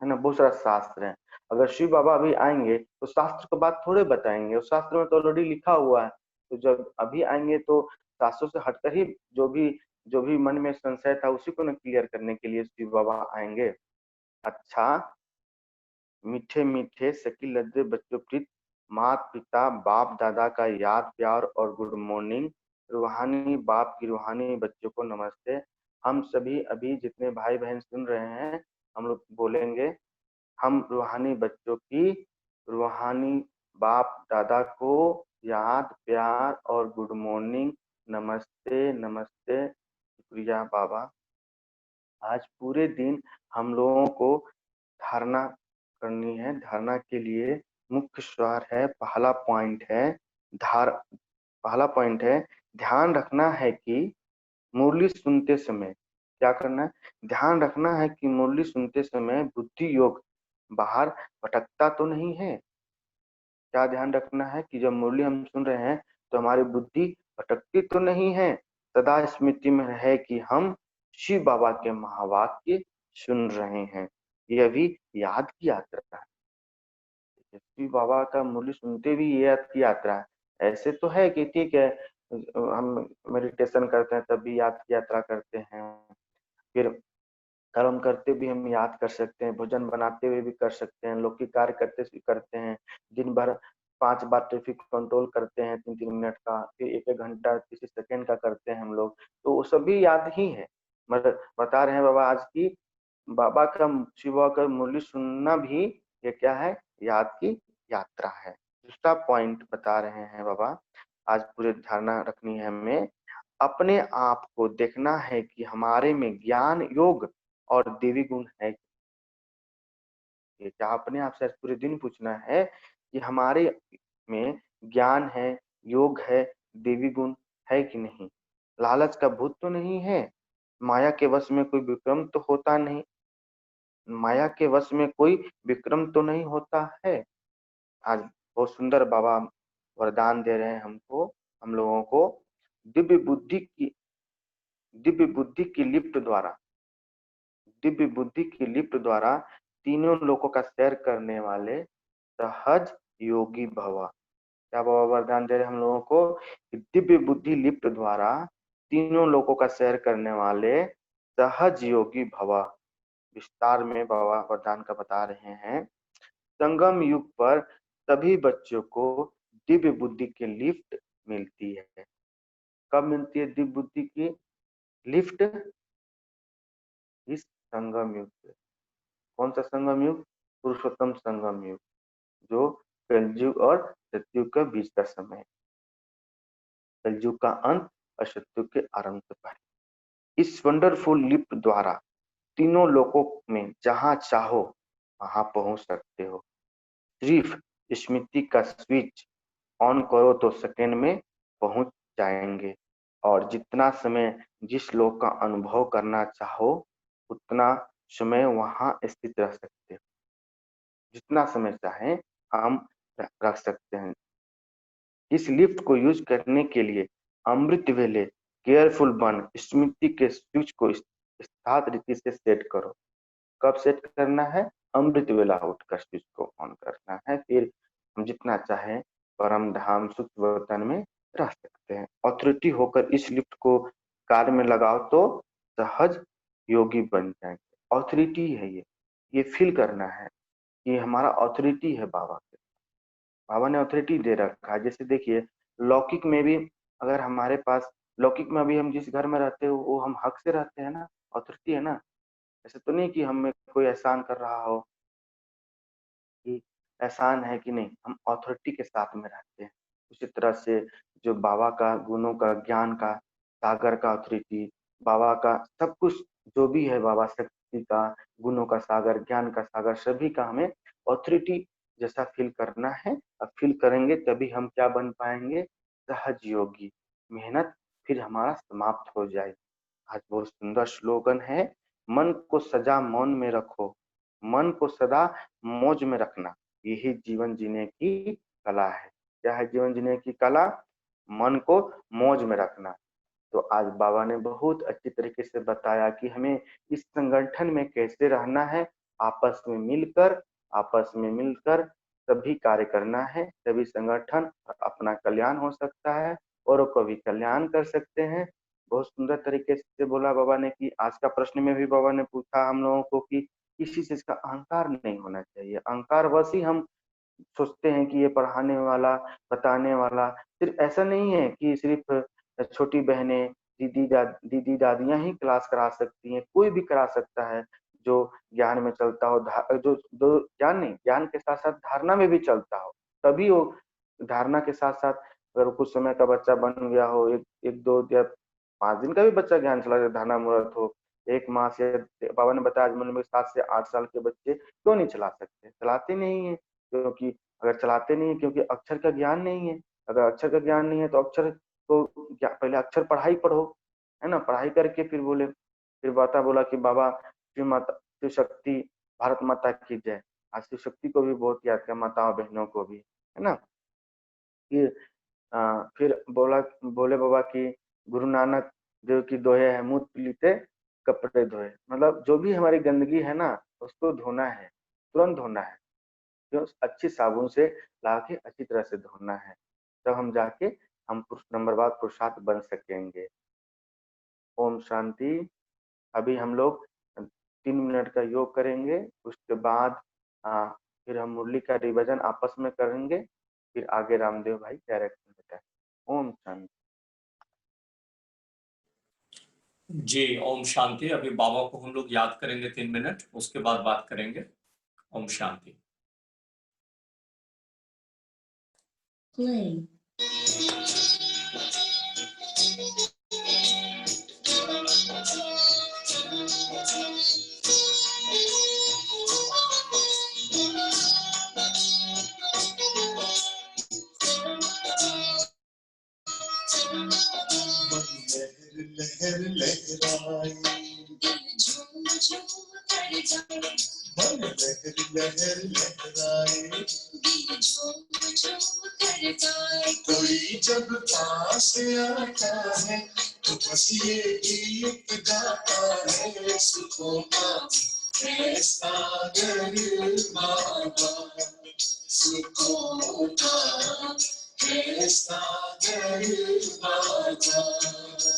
ना, बहुत सारा शास्त्र है। अगर शिव बाबा अभी आएंगे तो शास्त्र की बात थोड़े बताएंगे, उस शास्त्र में तो ऑलरेडी लिखा हुआ है। तो जब अभी आएंगे तो शास्त्रों से हटकर ही जो भी मन में संशय था उसी को न क्लियर करने के लिए शिव बाबा आएंगे। अच्छा, मीठे मीठे सकी लज्जे बच्चों प्रीत, माता पिता बाप दादा का याद प्यार और गुड मॉर्निंग। रूहानी बाप की रूहानी बच्चों को नमस्ते। हम सभी अभी जितने भाई बहन सुन रहे हैं हम लोग बोलेंगे, हम रूहानी बच्चों की रूहानी बाप दादा को याद प्यार और गुड मॉर्निंग, नमस्ते नमस्ते, शुक्रिया बाबा। आज पूरे दिन हम लोगों को धारणा करनी है। धारणा के लिए मुख्य स्वार है, पहला पॉइंट है पहला पॉइंट है ध्यान रखना है कि मुरली सुनते समय क्या करना है, ध्यान रखना है कि मुरली सुनते समय बुद्धि योग बाहर भटकता तो नहीं है। क्या ध्यान रखना है कि जब मुरली हम सुन रहे हैं तो हमारी बुद्धि भटकती तो नहीं है। सदा स्मृति में रहे कि हम शिव बाबा के महावाक्य सुन रहे हैं। यह भी याद की यात्रा है। शिव बाबा का मुरली सुनते भी ये याद की यात्रा है। ऐसे तो है कि ठीक है हम मेडिटेशन करते हैं तब भी याद की यात्रा करते हैं, फिर कर्म करते भी हम याद कर सकते हैं, भोजन बनाते हुए भी कर सकते हैं, लौकिक कार्य करते हैं, दिन भर 5 बार ट्रैफिक कंट्रोल करते हैं 3-3 मिनट का, फिर 1-1 घंटा 30 सेकंड का करते हैं हम लोग, तो वो सभी याद ही है। मतलब बता रहे हैं बाबा आज की बाबा का शिव बाबा का मुरली सुनना भी ये क्या है, याद की यात्रा है। दूसरा पॉइंट बता रहे हैं बाबा, आज पूरी धारणा रखनी है हमें, अपने आप को देखना है कि हमारे में ज्ञान योग और देवी गुण है। ये क्या अपने आप से पूरे दिन पूछना है कि हमारे में ज्ञान है, योग है, देवी गुण है कि नहीं। लालच का भूत तो नहीं है, माया के वश में कोई विक्रम तो होता नहीं, माया के वश में कोई विक्रम तो नहीं होता है। आज बहुत सुंदर बाबा वरदान दे रहे हैं हमको, हम लोगों को, दिव्य बुद्धि की दिव्य बुद्धि की लिप्त द्वारा दिव्य बुद्धि की लिप्त द्वारा तीनों लोकों का सैर करने वाले सहज योगी भव। क्या बाबा वरदान दे रहे हम लोगों को कि दिव्य बुद्धि लिप्त द्वारा तीनों लोकों का सैर करने वाले सहज योगी भव। विस्तार में बाबा वरदान का बता रहे हैं, संगम युग पर सभी बच्चों को दिव्य बुद्धि की लिफ्ट मिलती है। कब मिलती है दिव्य बुद्धि की लिफ्ट? इस संगम युग से। कौन सा संगम युग? पुरुषोत्तम संगम युग, जो कलयुग और सतयुग के बीच का समय है। कलयुग का अंत और सतयुग के आरंभ से पहले इस वंडरफुल लिफ्ट द्वारा तीनों लोकों में जहां चाहो वहां पहुंच सकते हो। सिर्फ स्मृति का स्विच ऑन करो तो सेकंड में पहुंच जाएंगे, और जितना समय जिस लोक का अनुभव करना चाहो उतना समय वहां स्थित रह सकते हो। जितना समय चाहे हम रख सकते हैं। इस लिफ्ट को यूज करने के लिए अमृत वेले केयरफुल बन स्मृति के स्विच को स्थात रीति से सेट करो। कब सेट करना है? अमृत वेला उठकर स्विच को ऑन करना है, फिर हम जितना चाहे परम धाम सुख वतन में रह सकते हैं। ऑथोरिटी होकर इस लिफ्ट को कार्य में लगाओ तो सहज योगी बन जाएंगे। ऑथोरिटी है ये फील करना है कि हमारा ऑथोरिटी है बाबा के। बाबा ने ऑथोरिटी दे रखा है। जैसे देखिए लौकिक में भी अगर हमारे पास, लौकिक में अभी हम जिस घर में रहते हो वो हम हक से रहते हैं ना, ऑथोरिटी है ना। ऐसे तो नहीं कि हमें कोई एहसान कर रहा हो, कि एहसान है कि नहीं, हम ऑथोरिटी के साथ में रहते हैं। उसी तरह से जो बाबा का गुणों का, ज्ञान का, सागर का अथॉरिटी, बाबा का सब कुछ जो भी है, बाबा शक्ति का, गुणों का सागर, ज्ञान का सागर, सभी का हमें अथॉरिटी जैसा फील करना है। अब फील करेंगे तभी हम क्या बन पाएंगे, सहज योगी। मेहनत फिर हमारा समाप्त हो जाए। आज बहुत सुंदर स्लोगन है, मन को सदा मौन में रखो, मन को सदा मौज में रखना, यही जीवन जीने की कला है। क्या है जीवन जीने की कला? मन को मौज में रखना। तो आज बाबा ने बहुत अच्छी तरीके से बताया कि हमें इस संगठन में कैसे रहना है, आपस में मिलकर सभी कार्य करना है, तभी संगठन अपना कल्याण हो सकता है, औरों को भी कल्याण कर सकते हैं। बहुत सुंदर तरीके से बोला बाबा ने कि आज का प्रश्न में भी बाबा ने पूछा हम लोगों को कि किसी चीज का अहंकार नहीं होना चाहिए। अहंकार बस ही हम सोचते हैं कि ये पढ़ाने वाला, बताने वाला, सिर्फ ऐसा नहीं है कि सिर्फ छोटी बहनें, दीदी दादियां ही क्लास करा सकती हैं, कोई भी करा सकता है जो ज्ञान में चलता हो, जो जो ज्ञान नहीं, ज्ञान के साथ साथ धारणा में भी चलता हो, तभी वो धारणा के साथ साथ अगर कुछ समय का बच्चा बन गया हो, एक दो या 5 दिन का भी बच्चा ज्ञान चला जाए, धारणा मुहूर्त हो, 1 माह से, बाबा ने बताया आज में 7 से 8 साल के बच्चे क्यों नहीं चला सकते, चलाते नहीं है, क्योंकि अगर चलाते नहीं है क्योंकि अक्षर का ज्ञान नहीं है। अगर अक्षर का ज्ञान नहीं है तो अक्षर को पहले अक्षर पढ़ाई पढ़ो, है ना, पढ़ाई करके फिर बोले, फिर बाता बोला कि बाबा शिव माता, शिव शक्ति, भारत माता की जय। आज शिव शक्ति को भी बहुत याद किया, माताओं बहनों को भी, है ना। फिर बोले बाबा की गुरु नानक देव की दोहे है, मुँह पीते कपड़े धोए, मतलब जो भी हमारी गंदगी है ना उसको धोना है, तुरंत धोना है, जो अच्छी साबुन से ला के अच्छी तरह से धोना है, तब हम जाके हम नंबरवार पुरुषार्थ बन सकेंगे। ओम शांति। अभी हम लोग 3 मिनट का योग करेंगे, उसके बाद फिर हम मुरली का रिविजन आपस में करेंगे, फिर आगे रामदेव भाई डायरेक्शन बताए। ओम शांति। जी ओम शांति। अभी बाबा को हम लोग याद करेंगे 3 मिनट, उसके बाद बात करेंगे। ओम शांति। Play. लहर लहराए, झूम झूम कर जाए, मन लहर लहर लहराए, झूम झूम कर जाए। कोई जब पास आता है तो बस ये गीत गाता है, सुखों का है सागर बाबा, सुखों का है सागर बाबा।